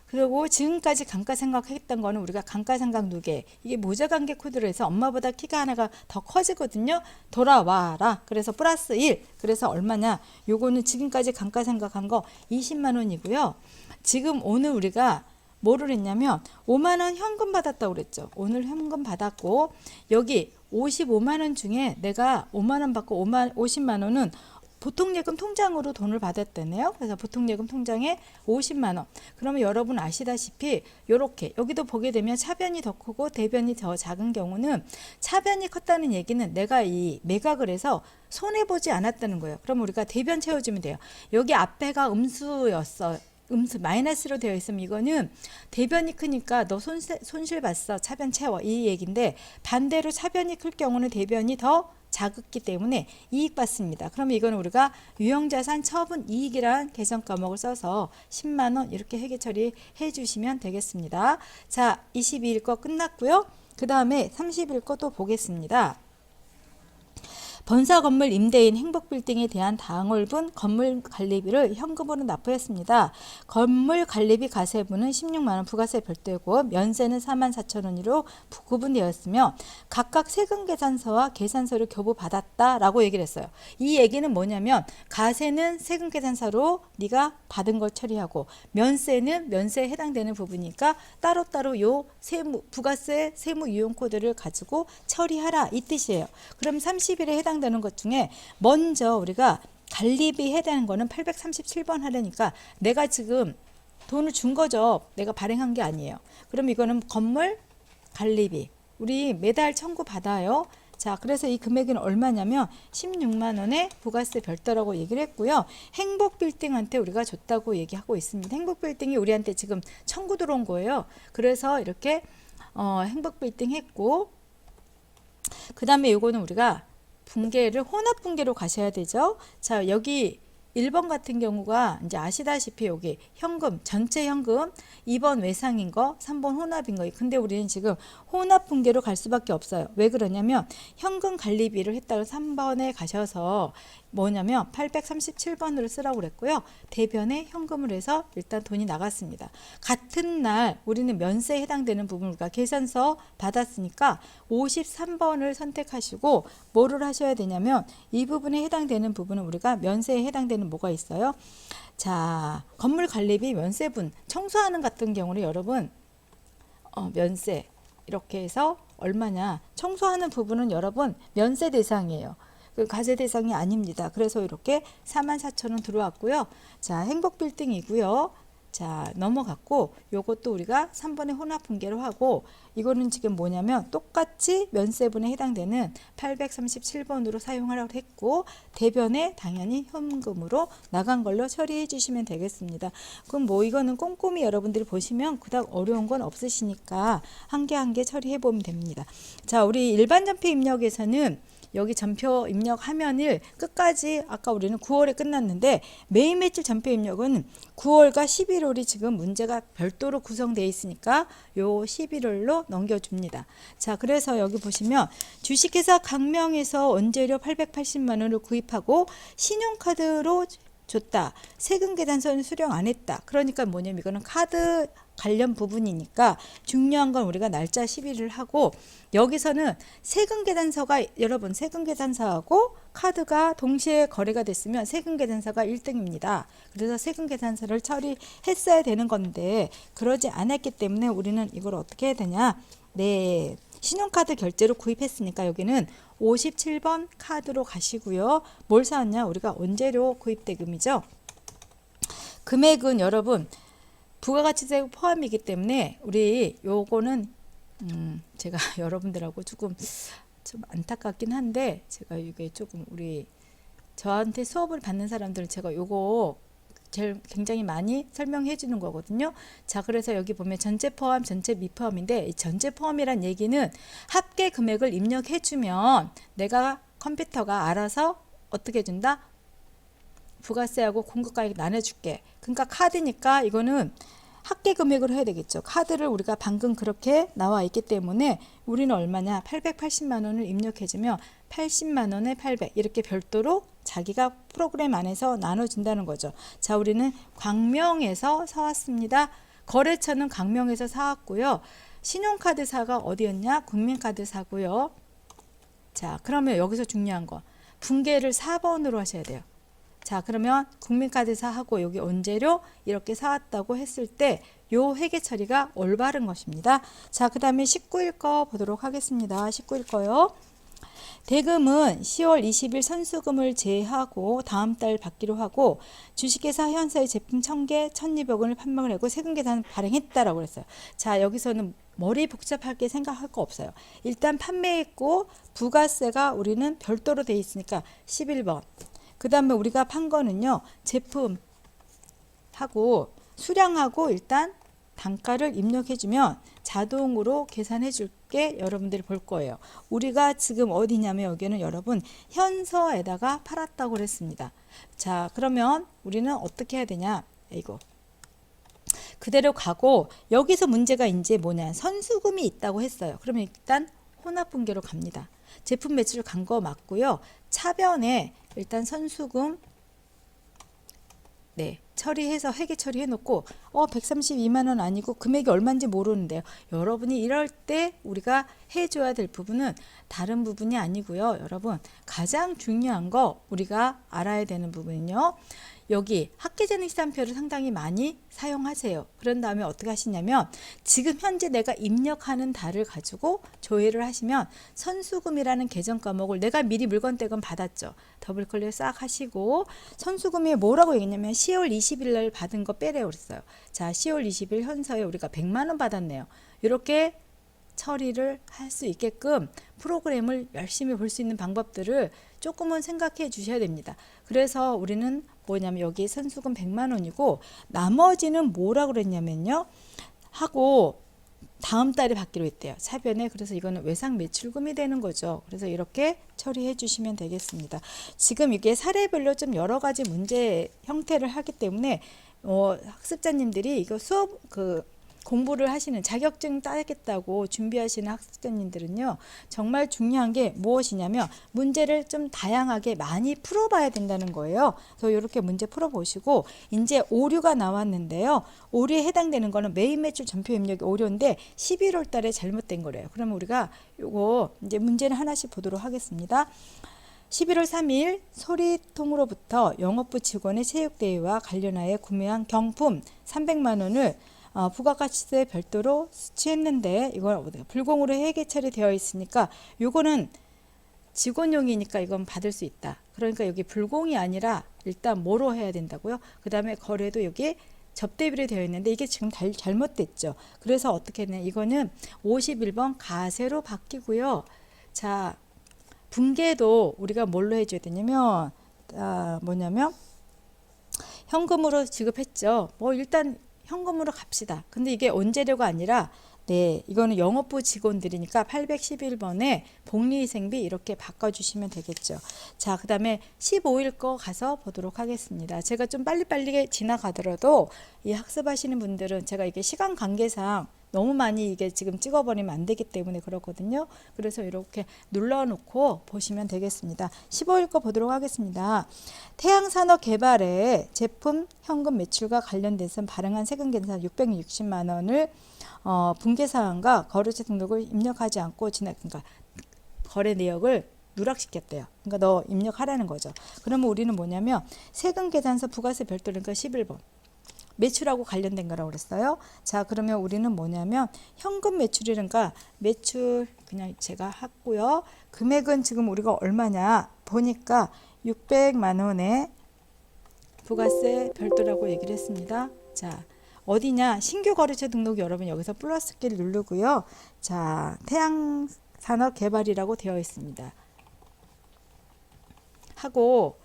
그리고 지금까지 감가상각했던 거는 우리가 감가상각 누계 이게 모자관계 코드로 해서 엄마보다 키가 하나가 더 커지거든요. 돌아와라. 그래서 플러스 1. 그래서 얼마냐? 요거는 지금까지 감가상각한 거 20만 원이고요. 지금 오늘 우리가 뭐를 했냐면 5만 원 현금 받았다고 그랬죠. 오늘 현금 받았고 여기 55만 원 중에 내가 5만 원 받고 50만 원은 보통예금 통장으로 돈을 받았다네요. 그래서 보통예금 통장에 50만 원. 그러면 여러분 아시다시피 이렇게 여기도 보게 되면 차변이 더 크고 대변이 더 작은 경우는 차변이 컸다는 얘기는 내가 이 매각을 해서 손해보지 않았다는 거예요. 그럼 우리가 대변 채워주면 돼요. 여기 앞에가 음수였어요. 마이너스로 되어 있으면 이거는 대변이 크니까 너 손실 봤어. 차변 채워. 이 얘기인데 반대로 차변이 클 경우는 대변이 더 작기 때문에 이익 받습니다. 그러면 이거는 우리가 유형자산 처분 이익이란 계산 과목을 써서 10만 원 이렇게 회계 처리해 주시면 되겠습니다. 자, 22일 거 끝났고요. 그 다음에 30일 거 또 보겠습니다. 본사 건물 임대인 행복빌딩에 대한 당월분 건물 관리비를 현금으로 납부했습니다. 건물 관리비 가세분은 16만 원 부가세 별도이고 면세는 44,000원으로 구분되었으며 각각 세금 계산서와 계산서를 교부받았다라고 얘기를 했어요. 이 얘기는 뭐냐면 가세는 세금 계산서로 네가 받은 걸 처리하고 면세는 면세에 해당되는 부분이니까 따로따로 요 부가세 세무 유용 코드를 가지고 처리하라 이 뜻이에요. 그럼 30일에 해당되는 것 중에 먼저 우리가 관리비 해당하는 거는 837번 하려니까 내가 지금 돈을 준 거죠. 내가 발행한 게 아니에요. 그럼 이거는 건물 관리비 우리 매달 청구 받아요. 자, 그래서 이 금액은 얼마냐면 16만 원의 부가세 별도라고 얘기를 했고요. 행복빌딩한테 우리가 줬다고 얘기하고 있습니다. 행복빌딩이 우리한테 지금 청구 들어온 거예요. 그래서 이렇게 행복빌딩 했고 그 다음에 요거는 우리가 분계를 혼합 분계로 가셔야 되죠. 자, 여기 1번 같은 경우가 이제 아시다시피 여기 현금, 전체 현금, 2번 외상인 거, 3번 혼합인 거. 근데 우리는 지금 혼합 분계로 갈 수밖에 없어요. 왜 그러냐면 현금 관리비를 했다가 3번에 가셔서 뭐냐면 837번으로 쓰라고 그랬고요. 대변에 현금을 해서 일단 돈이 나갔습니다. 같은 날 우리는 면세에 해당되는 부분을 우리가 계산서 받았으니까 53번을 선택하시고 뭐를 하셔야 되냐면 이 부분에 해당되는 부분은 우리가 면세에 해당되는 뭐가 있어요? 자, 건물 관리비 면세분 청소하는 같은 경우는 여러분 면세 이렇게 해서 얼마냐 청소하는 부분은 여러분 면세 대상이에요. 그 과세 대상이 아닙니다. 그래서 이렇게 44,000원 들어왔고요. 자, 행복빌딩이고요. 자, 넘어갔고 요것도 우리가 3번에 혼합 분계로 하고 이거는 지금 뭐냐면 똑같이 면세분에 해당되는 837번으로 사용하라고 했고 대변에 당연히 현금으로 나간 걸로 처리해 주시면 되겠습니다. 그럼 뭐 이거는 꼼꼼히 여러분들이 보시면 그닥 어려운 건 없으시니까 한 개 한 개 처리해 보면 됩니다. 자, 우리 일반 전표 입력에서는 여기 전표 입력 화면을 끝까지 아까 우리는 9월에 끝났는데 매일 매출 전표 입력은 9월과 11월이 지금 문제가 별도로 구성되어 있으니까 요 11월로 넘겨줍니다. 자, 그래서 여기 보시면 주식회사 강명에서 원재료 880만 원을 구입하고 신용카드로 줬다. 세금 계산서는 수령 안 했다. 그러니까 뭐냐면 이거는 카드 관련 부분이니까 중요한 건 우리가 날짜 10일을 하고 여기서는 세금 계산서가 여러분 세금 계산서하고 카드가 동시에 거래가 됐으면 세금 계산서가 1등입니다. 그래서 세금 계산서를 처리했어야 되는 건데 그러지 않았기 때문에 우리는 이걸 어떻게 해야 되냐? 네. 신용카드 결제로 구입했으니까 여기는 57번 카드로 가시고요. 뭘 사왔냐? 우리가 원재료 구입대금이죠. 금액은 여러분 부가가치세 포함이기 때문에 우리 요거는 제가 여러분들하고 조금 좀 안타깝긴 한데 제가 이게 조금 우리 저한테 수업을 받는 사람들은 제가 요거 제일 굉장히 많이 설명해 주는 거거든요. 자, 그래서 여기 보면 전체 포함, 전체 미포함인데 이 전체 포함이란 얘기는 합계 금액을 입력해 주면 내가 컴퓨터가 알아서 어떻게 해준다? 부가세하고 공급가액 나눠줄게. 그러니까 카드니까 이거는 합계 금액으로 해야 되겠죠. 카드를 우리가 방금 그렇게 나와 있기 때문에 우리는 얼마냐? 880만 원을 입력해주면 80만 원에 800 이렇게 별도로 자기가 프로그램 안에서 나눠준다는 거죠. 자, 우리는 광명에서 사왔습니다. 거래처는 광명에서 사왔고요. 신용카드사가 어디였냐? 국민카드사고요. 자, 그러면 여기서 중요한 거 분계를 4번으로 하셔야 돼요. 자, 그러면 국민카드사하고 여기 원재료 이렇게 사왔다고 했을 때 요 회계 처리가 올바른 것입니다. 자, 그 다음에 19일 거 보도록 하겠습니다. 19일 거요. 대금은 10월 20일 선수금을 제하고 다음 달 받기로 하고 주식회사 현사의 제품 1000개 1200원을 판매를 하고 세금 계산 발행했다라고 그랬어요. 자, 여기서는 머리 복잡하게 생각할 거 없어요. 일단 판매했고 부가세가 우리는 별도로 돼 있으니까 11번. 그 다음에 우리가 판 거는요. 제품하고 수량하고 일단 단가를 입력해주면 자동으로 계산해 줄게 여러분들이 볼 거예요. 우리가 지금 어디냐면 여기는 여러분 현서에다가 팔았다고 그랬습니다. 자, 그러면 우리는 어떻게 해야 되냐? 이거 그대로 가고 여기서 문제가 이제 뭐냐? 선수금이 있다고 했어요. 그러면 일단 혼합분계로 갑니다. 제품 매출 간 거 맞고요. 차변에 일단 선수금 네, 처리해서 회계 처리해 놓고 132만 원 아니고 금액이 얼마인지 모르는데요. 여러분이 이럴 때 우리가 해줘야 될 부분은 다른 부분이 아니고요. 여러분 가장 중요한 거 우리가 알아야 되는 부분은요. 여기 학계전익산표를 상당히 많이 사용하세요. 그런 다음에 어떻게 하시냐면 지금 현재 내가 입력하는 달을 가지고 조회를 하시면 선수금이라는 계정 과목을 내가 미리 물건 떼금 받았죠. 더블 클릭 싹 하시고 선수금이 뭐라고 얘기했냐면 10월 20일 날 받은 거 빼래요 그랬어요. 자, 10월 20일 현서에 우리가 100만 원 받았네요. 이렇게 처리를 할 수 있게끔 프로그램을 열심히 볼 수 있는 방법들을 조금은 생각해 주셔야 됩니다. 그래서 우리는 뭐냐면 여기 선수금 100만 원이고 나머지는 뭐라고 그랬냐면요. 하고 다음 달에 받기로 했대요. 차변에. 그래서 이거는 외상 매출금이 되는 거죠. 그래서 이렇게 처리해 주시면 되겠습니다. 지금 이게 사례별로 좀 여러 가지 문제 형태를 하기 때문에 학습자님들이 이거 수업 공부를 하시는 자격증 따겠다고 준비하시는 학습자님들은요 정말 중요한 게 무엇이냐면 문제를 좀 다양하게 많이 풀어봐야 된다는 거예요. 그래서 이렇게 문제 풀어보시고 이제 오류가 나왔는데요. 오류에 해당되는 거는 메인 매출 전표 입력이 오류인데 11월 달에 잘못된 거래요. 그러면 우리가 요거 이제 문제를 하나씩 보도록 하겠습니다. 11월 3일 소리통으로부터 영업부 직원의 체육대회와 관련하여 구매한 경품 300만 원을 부가가치세 별도로 수취했는데 이걸 불공으로 회계 처리되어 있으니까 요거는 직원용이니까 이건 받을 수 있다. 그러니까 여기 불공이 아니라 일단 뭐로 해야 된다고요? 그 다음에 거래도 여기 접대비로 되어 있는데 이게 지금 잘못됐죠. 그래서 어떻게 했냐 이거는 51번 가세로 바뀌고요. 자, 분계도 우리가 뭘로 해줘야 되냐면 뭐냐면 현금으로 지급했죠. 일단 현금으로 갑시다. 근데 이게 언제료가 아니라 네, 이거는 영업부 직원들이니까 811번에 복리희생비 이렇게 바꿔주시면 되겠죠. 자, 그 다음에 15일 거 가서 보도록 하겠습니다. 제가 좀 빨리빨리 지나가더라도 이 학습하시는 분들은 제가 이게 시간 관계상 너무 많이 이게 지금 찍어버리면 안 되기 때문에 그렇거든요. 그래서 이렇게 눌러놓고 보시면 되겠습니다. 15일 거 보도록 하겠습니다. 태양산업개발에 제품 현금 매출과 관련돼서 발행한 세금 계산 660만 원을 분계사항과 거래처 등록을 입력하지 않고 그러니까 거래 내역을 누락시켰대요. 그러니까 너 입력하라는 거죠. 그러면 우리는 뭐냐면 세금 계산서 부가세 별도 그러니까 11번. 매출하고 관련된 거라고 그랬어요. 자, 그러면 우리는 뭐냐면 현금 매출이니까 매출 그냥 제가 했고요. 금액은 지금 우리가 얼마냐 보니까 600만 원에 부가세 별도라고 얘기를 했습니다. 자, 어디냐 신규 거래처 등록 여러분 여기서 플러스 키를 누르고요. 자, 태양산업개발이라고 되어 있습니다. 하고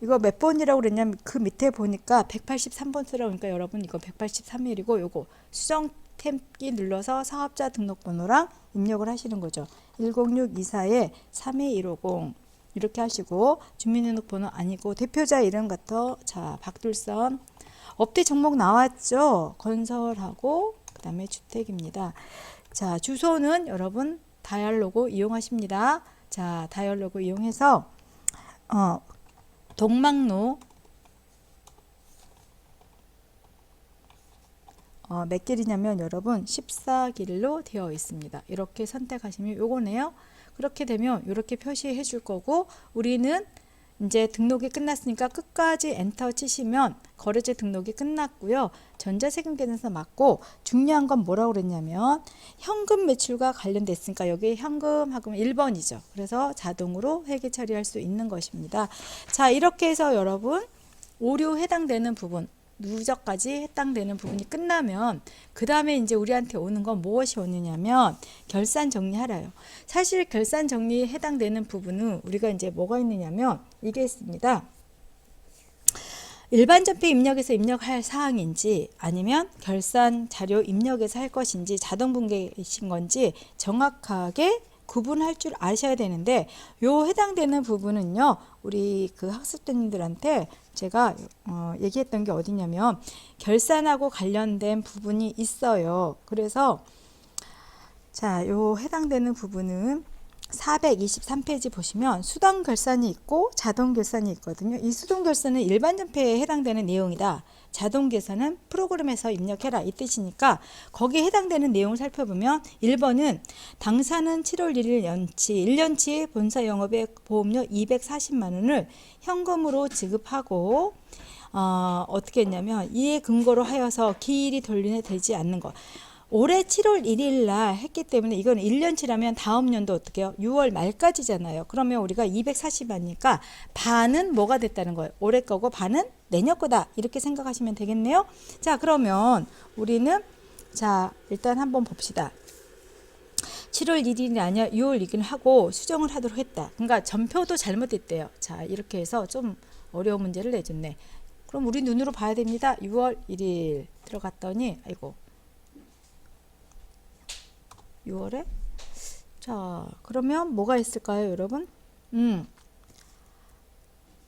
이거 몇 번이라고 그랬냐면 그 밑에 보니까 183번 쓰라고 그러니까 여러분 이거 183일이고 요거 수정 탭키 눌러서 사업자 등록번호랑 입력을 하시는 거죠. 10624에 32150 이렇게 하시고 주민등록번호 아니고 대표자 이름 같아. 자, 박둘선 업대 종목 나왔죠. 건설하고 그 다음에 주택입니다. 자, 주소는 여러분 다이얼로그 이용하십니다. 자, 다이얼로그 이용해서 동막로 몇 길이냐면 여러분 14길로 되어 있습니다. 이렇게 선택하시면 요거네요. 그렇게 되면 이렇게 표시해 줄 거고 우리는 이제 등록이 끝났으니까 끝까지 엔터 치시면 거래처 등록이 끝났고요. 전자세금 계산서 맞고 중요한 건 뭐라고 그랬냐면 현금 매출과 관련됐으니까 여기 현금하고 1번이죠. 그래서 자동으로 회계 처리할 수 있는 것입니다. 자, 이렇게 해서 여러분 오류 해당되는 부분 누적까지 해당되는 부분이 끝나면 그 다음에 이제 우리한테 오는 건 무엇이 오느냐면 결산 정리하라요. 사실 결산 정리에 해당되는 부분은 우리가 이제 뭐가 있느냐면 이게 있습니다. 일반 전표 입력에서 입력할 사항인지 아니면 결산 자료 입력에서 할 것인지 자동 분계이신 건지 정확하게 구분할 줄 아셔야 되는데 요 해당되는 부분은요 우리 그 학습자님들한테 제가 얘기했던 게 어디냐면 결산하고 관련된 부분이 있어요. 그래서 자, 요 해당되는 부분은 423페이지 보시면 수동 결산이 있고 자동 결산이 있거든요. 이 수동 결산은 일반 전폐에 해당되는 내용이다. 자동 결산은 프로그램에서 입력해라 이 뜻이니까 거기에 해당되는 내용을 살펴보면 1번은 당사는 7월 1일 연치 1년치 본사 영업액 보험료 240만 원을 현금으로 지급하고 어떻게 했냐면 이에 근거로 하여서 기일이 돌려되지 않는 것. 올해 7월 1일 날 했기 때문에 이건 1년치라면 다음 년도 어떻게 해요? 6월 말까지잖아요. 그러면 우리가 240만이니까 반은 뭐가 됐다는 거예요? 올해 거고 반은 내년 거다. 이렇게 생각하시면 되겠네요. 자, 그러면 우리는 자, 일단 한번 봅시다. 7월 1일이 아니라 6월 6일 하고 수정을 하도록 했다. 그러니까 전표도 잘못됐대요. 자, 이렇게 해서 좀 어려운 문제를 내줬네. 그럼 우리 눈으로 봐야 됩니다. 6월 1일 들어갔더니 아이고 6월에 자 그러면 뭐가 있을까요 여러분?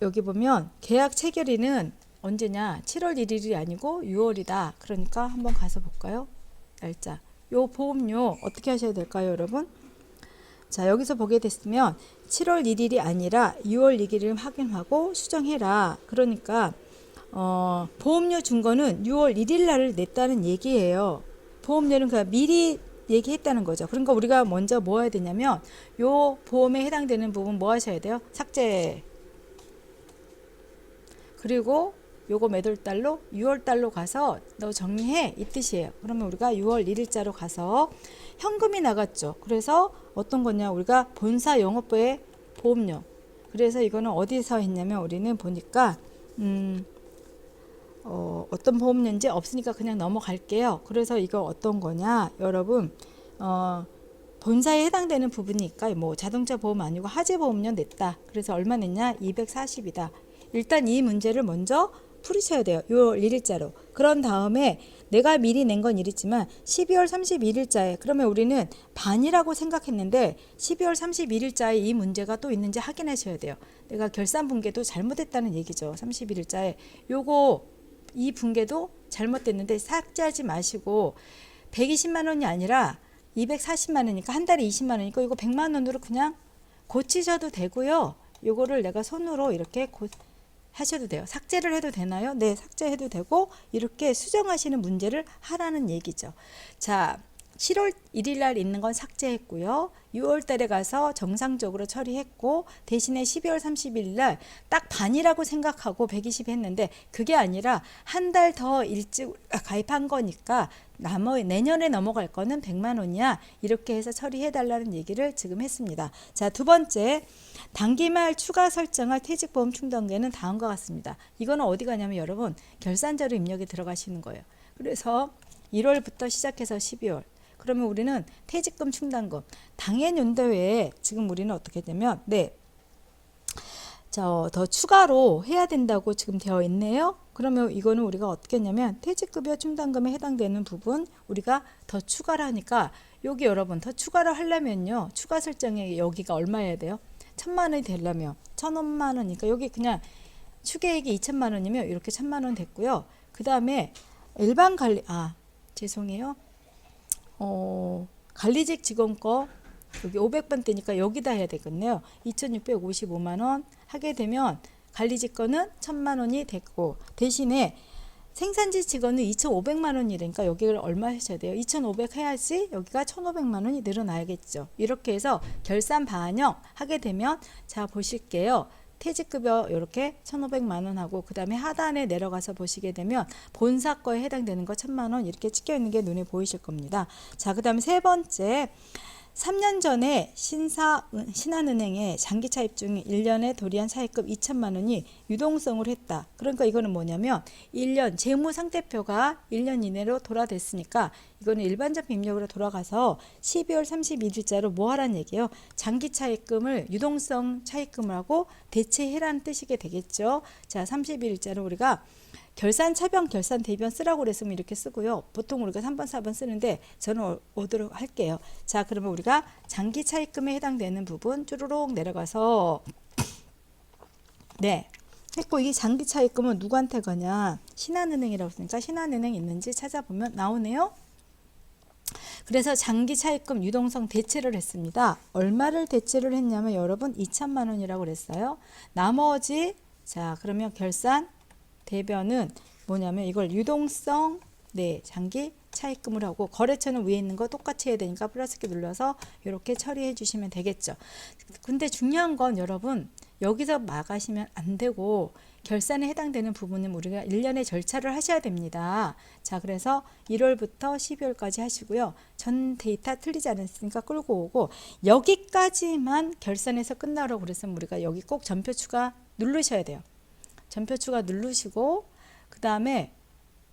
여기 보면 계약 체결일은 언제냐 7월 1일이 아니고 6월이다. 그러니까 한번 가서 볼까요? 날짜 요 보험료 어떻게 하셔야 될까요 여러분? 자 여기서 보게 됐으면 7월 1일이 아니라 6월 2일을 확인하고 수정해라. 그러니까 보험료 준 거는 6월 1일 날을 냈다는 얘기예요. 보험료는 그냥 미리 얘기했다는 거죠. 그러니까 우리가 먼저 뭐 해야 되냐면 요 보험에 해당되는 부분 뭐 하셔야 돼요? 삭제. 그리고 요거 몇 월 달로? 6월 달로 가서 너 정리해 이 뜻이에요. 그러면 우리가 6월 1일자로 가서 현금이 나갔죠. 그래서 어떤 거냐 우리가 본사 영업부의 보험료. 그래서 이거는 어디서 했냐면 우리는 보니까 어떤 보험료인지 없으니까 그냥 넘어갈게요. 그래서 이거 어떤 거냐 여러분 본사에 해당되는 부분이니까 뭐 자동차 보험 아니고 화재 보험료 냈다. 그래서 얼마 냈냐 240이다. 일단 이 문제를 먼저 풀으셔야 돼요. 6월 1일자로. 그런 다음에 내가 미리 낸 건 이랬지만 12월 31일자에 그러면 우리는 반이라고 생각했는데 12월 31일자에 이 문제가 또 있는지 확인하셔야 돼요. 내가 결산 분계도 잘못했다는 얘기죠. 31일자에 요거 이 분계도 잘못됐는데 삭제하지 마시고 120만 원이 아니라 240만 원이니까 한 달에 20만 원이니까 이거 100만 원으로 그냥 고치셔도 되고요. 요거를 내가 손으로 이렇게 하셔도 돼요. 삭제를 해도 되나요? 네, 삭제해도 되고 이렇게 수정하시는 문제를 하라는 얘기죠. 자, 7월 1일 날 있는 건 삭제했고요. 6월 달에 가서 정상적으로 처리했고 대신에 12월 30일 날 딱 반이라고 생각하고 120 했는데 그게 아니라 한 달 더 일찍 가입한 거니까 내년에 넘어갈 거는 100만 원이야. 이렇게 해서 처리해 달라는 얘기를 지금 했습니다. 자, 두 번째 단기말 추가 설정할 퇴직보험 충당계는 다음과 같습니다. 이거는 어디 가냐면 여러분 결산자료 입력에 들어가시는 거예요. 그래서 1월부터 시작해서 12월 그러면 우리는 퇴직금 충당금 당해 연도에 지금 우리는 어떻게 되면 더 추가로 해야 된다고 지금 되어 있네요. 그러면 이거는 우리가 어떻게 했냐면 퇴직급여 충당금에 해당되는 부분 우리가 더 추가를 하니까 여기 여러분 더 추가를 하려면요 추가 설정에 여기가 얼마여야 돼요? 1000만 원이 되려면 1000만 원이니까 여기 그냥 추계액이 2000만 원이면 이렇게 1000만 원 됐고요. 그 다음에 일반 관리 죄송해요. 관리직 직원 거 여기 500번 대니까 여기다 해야 되겠네요. 2655만 원 하게 되면 관리직 거는 1000만 원이 됐고 대신에 생산지 직원은 2500만 원이니까 여기를 얼마 하셔야 돼요? 2500 해야지 여기가 1500만 원이 늘어나야겠죠. 이렇게 해서 결산 반영 하게 되면 자 보실게요. 퇴직급여 이렇게 1500만 원 하고 그 다음에 하단에 내려가서 보시게 되면 본사 거에 해당되는 거 1000만 원 이렇게 찍혀 있는 게 눈에 보이실 겁니다. 자, 그 다음에 세 번째 3년 전에 신한은행에 장기 차입 중에 1년에 도리한 차입금 2천만 원이 유동성을 했다. 그러니까 이거는 뭐냐면 1년 재무 상태표가 1년 이내로 돌아됐으니까 이거는 일반적 입력으로 돌아가서 12월 31일자로 뭐 하라는 얘기예요? 장기 차입금을 유동성 차입금을 하고 대체해라는 뜻이게 되겠죠. 자, 31일자로 우리가 결산 차변 결산 대변 쓰라고 그랬으면 이렇게 쓰고요. 보통 우리가 3번 4번 쓰는데 저는 오도록 할게요. 자, 그러면 우리가 장기 차입금에 해당되는 부분 쭈루룩 내려가서 했고 이 장기 차입금은 누구한테 가냐? 신한은행이라고 했으니까 신한은행 있는지 찾아보면 나오네요. 그래서 장기 차입금 유동성 대체를 했습니다. 얼마를 대체를 했냐면 여러분 2천만 원이라고 그랬어요. 나머지 자 그러면 결산 대변은 뭐냐면 이걸 유동성 네 장기 차입금을 하고 거래처는 위에 있는 거 똑같이 해야 되니까 플러스키 눌러서 이렇게 처리해 주시면 되겠죠. 근데 중요한 건 여러분 여기서 막으시면 안 되고 결산에 해당되는 부분은 우리가 1년의 절차를 하셔야 됩니다. 자, 그래서 1월부터 12월까지 하시고요. 전 데이터 틀리지 않았으니까 끌고 오고 여기까지만 결산해서 끝나라고 그랬으면 우리가 여기 꼭 전표 추가 누르셔야 돼요. 전표 추가 누르시고 그 다음에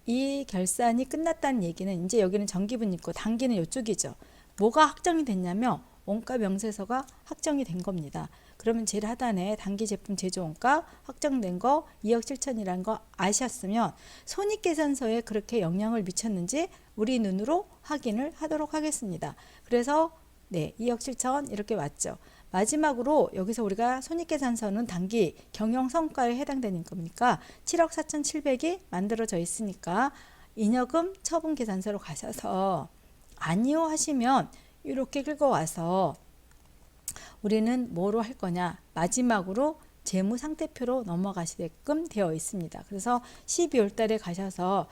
이 결산이 끝났다는 얘기는 이제 여기는 정기분 있고 단기는 이쪽이죠. 뭐가 확정이 됐냐면 원가 명세서가 확정이 된 겁니다. 그러면 제일 하단에 단기 제품 제조 원가 확정된 거 2억 7천이라는 거 아셨으면 손익계산서에 그렇게 영향을 미쳤는지 우리 눈으로 확인을 하도록 하겠습니다. 그래서 네, 2억 7천 이렇게 왔죠. 마지막으로 여기서 우리가 손익계산서는 단기 경영성과에 해당되는 겁니까? 7억 4,700이 만들어져 있으니까 잉여금 처분계산서로 가셔서 아니요 하시면 이렇게 긁어와서 우리는 뭐로 할 거냐? 마지막으로 재무상태표로 넘어가시게끔 되어 있습니다. 그래서 12월 달에 가셔서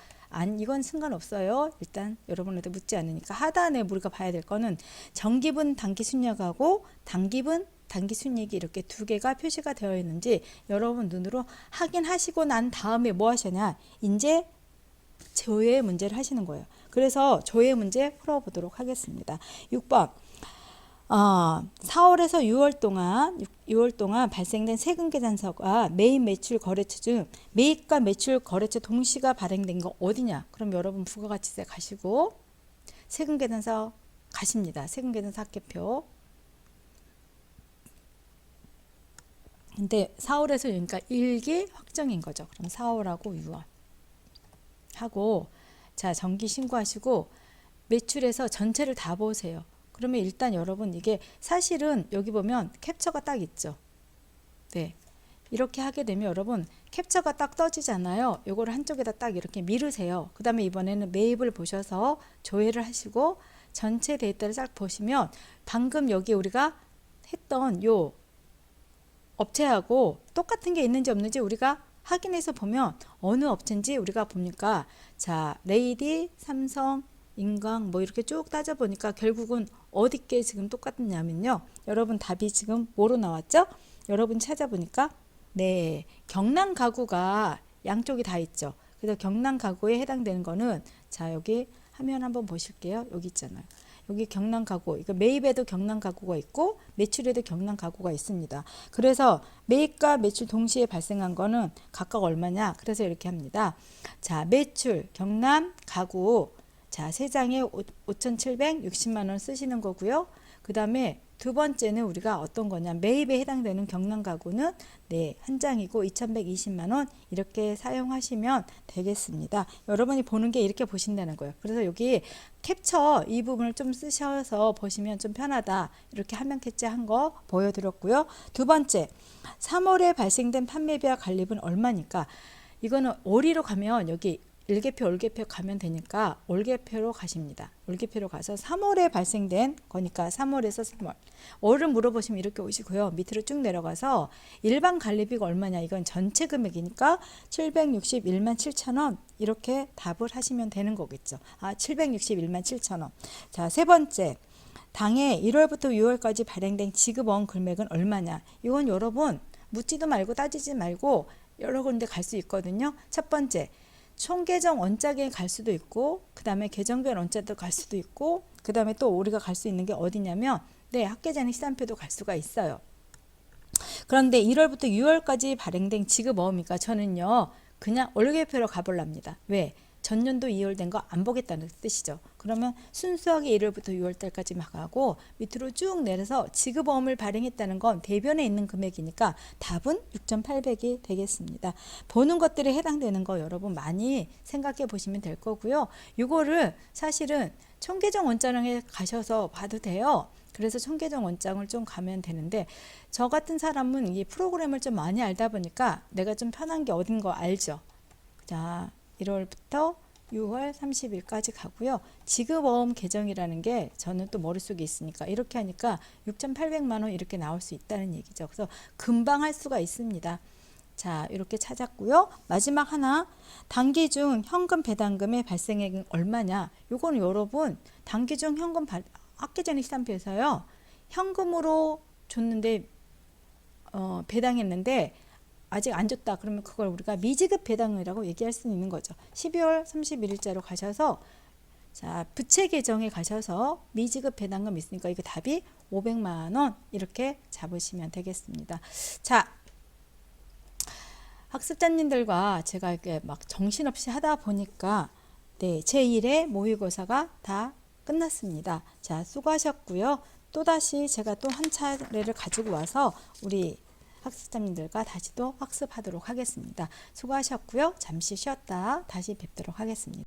이건 상관없어요. 일단 여러분한테 묻지 않으니까 하단에 우리가 봐야 될 거는 정기분 단기 순이익하고 단기분 단기 순이익이 이렇게 두 개가 표시가 되어 있는지 여러분 눈으로 확인하시고 난 다음에 뭐 하시냐? 이제 조회 문제를 하시는 거예요. 그래서 조회 문제 풀어보도록 하겠습니다. 6번 4월에서 6월 동안 발생된 세금 계산서가 매입 매출 거래처 중 매입과 매출 거래처 동시가 발행된 거 어디냐? 그럼 여러분 부가가치세 가시고 세금 계산서 가십니다. 세금 계산서 합계표. 근데 4월에서 그러니까 1기 확정인 거죠. 그럼 4월하고 6월 하고 자 정기 신고하시고 매출에서 전체를 다 보세요. 그러면 일단 여러분 이게 사실은 여기 보면 캡처가 딱 있죠. 네. 이렇게 하게 되면 여러분 캡처가 딱 떠지잖아요. 요거를 한쪽에다 딱 이렇게 미루세요. 그 다음에 이번에는 매입을 보셔서 조회를 하시고 전체 데이터를 싹 보시면 방금 여기 우리가 했던 요 업체하고 똑같은 게 있는지 없는지 우리가 확인해서 보면 어느 업체인지 우리가 봅니까? 자, 레이디, 삼성, 인강 뭐 이렇게 쭉 따져보니까 결국은 어디께 지금 똑같냐면요. 여러분 답이 지금 뭐로 나왔죠? 여러분 찾아보니까 네 경남 가구가 양쪽이 다 있죠. 그래서 경남 가구에 해당되는 거는 자 여기 화면 한번 보실게요. 여기 있잖아요. 여기 경남 가구 이거 매입에도 경남 가구가 있고 매출에도 경남 가구가 있습니다. 그래서 매입과 매출 동시에 발생한 거는 각각 얼마냐? 그래서 이렇게 합니다. 자 매출 경남 가구 자, 3장에 5,760만 원 쓰시는 거고요. 그 다음에 두 번째는 우리가 어떤 거냐. 매입에 해당되는 경남 가구는 네, 한 장이고 2,120만 원 이렇게 사용하시면 되겠습니다. 여러분이 보는 게 이렇게 보신다는 거예요. 그래서 여기 캡처 이 부분을 좀 쓰셔서 보시면 좀 편하다. 이렇게 화면 캡처한 거 보여드렸고요. 두 번째, 3월에 발생된 판매비와 관리분 얼마니까 이거는 월이로 가면 여기 일개표, 월개표 가면 되니까 월개표로 가십니다. 월개표로 가서 3월에 발생된 거니까 3월에서 3월. 월을 물어보시면 이렇게 오시고요. 밑으로 쭉 내려가서 일반 관리비가 얼마냐. 이건 전체 금액이니까 761만 7천 원 이렇게 답을 하시면 되는 거겠죠. 761만 7천 원. 자, 세 번째. 당해 1월부터 6월까지 발행된 지급원 금액은 얼마냐. 이건 여러분 묻지도 말고 따지지 말고 여러 군데 갈 수 있거든요. 첫 번째. 총계정 원짝에 갈 수도 있고 그 다음에 계정별 원자도 갈 수도 있고 그 다음에 또 우리가 갈 수 있는 게 어디냐면 네 학계장의 시산표도 갈 수가 있어요. 그런데 1월부터 6월까지 발행된 지급어음이니까 저는요 그냥 월계표로 가볼랍니다. 왜? 전년도 2월 된 거 안 보겠다는 뜻이죠. 그러면 순수하게 1월부터 6월 달까지 막 하고 밑으로 쭉 내려서 지급어음을 발행했다는 건 대변에 있는 금액이니까 답은 6,800이 되겠습니다. 보는 것들에 해당되는 거 여러분 많이 생각해 보시면 될 거고요. 이거를 사실은 총계정 원장에 가셔서 봐도 돼요. 그래서 총계정 원장을 좀 가면 되는데 저 같은 사람은 이 프로그램을 좀 많이 알다 보니까 내가 좀 편한 게 어딘 거 알죠. 자 1월부터 6월 30일까지 가고요. 지급어음 계정이라는 게 저는 또 머릿속에 있으니까 이렇게 하니까 6,800만 원 이렇게 나올 수 있다는 얘기죠. 그래서 금방 할 수가 있습니다. 자, 이렇게 찾았고요. 마지막 하나, 단기 중 현금 배당금의 발생액은 얼마냐? 요거는 여러분 단기 중 현금 학기 전에 시산표에서요. 현금으로 줬는데 배당했는데 아직 안 줬다. 그러면 그걸 우리가 미지급 배당이라고 얘기할 수 있는 거죠. 12월 31일자로 가셔서 자, 부채 계정에 가셔서 미지급 배당금 있으니까 이거 답이 500만 원 이렇게 잡으시면 되겠습니다. 자, 학습자님들과 제가 이렇게 막 정신없이 하다 보니까 네, 제1회 모의고사가 다 끝났습니다. 자, 수고하셨고요. 또다시 제가 또 한 차례를 가지고 와서 우리 학습자님들과 다시 또 학습하도록 하겠습니다. 수고하셨고요. 잠시 쉬었다 다시 뵙도록 하겠습니다.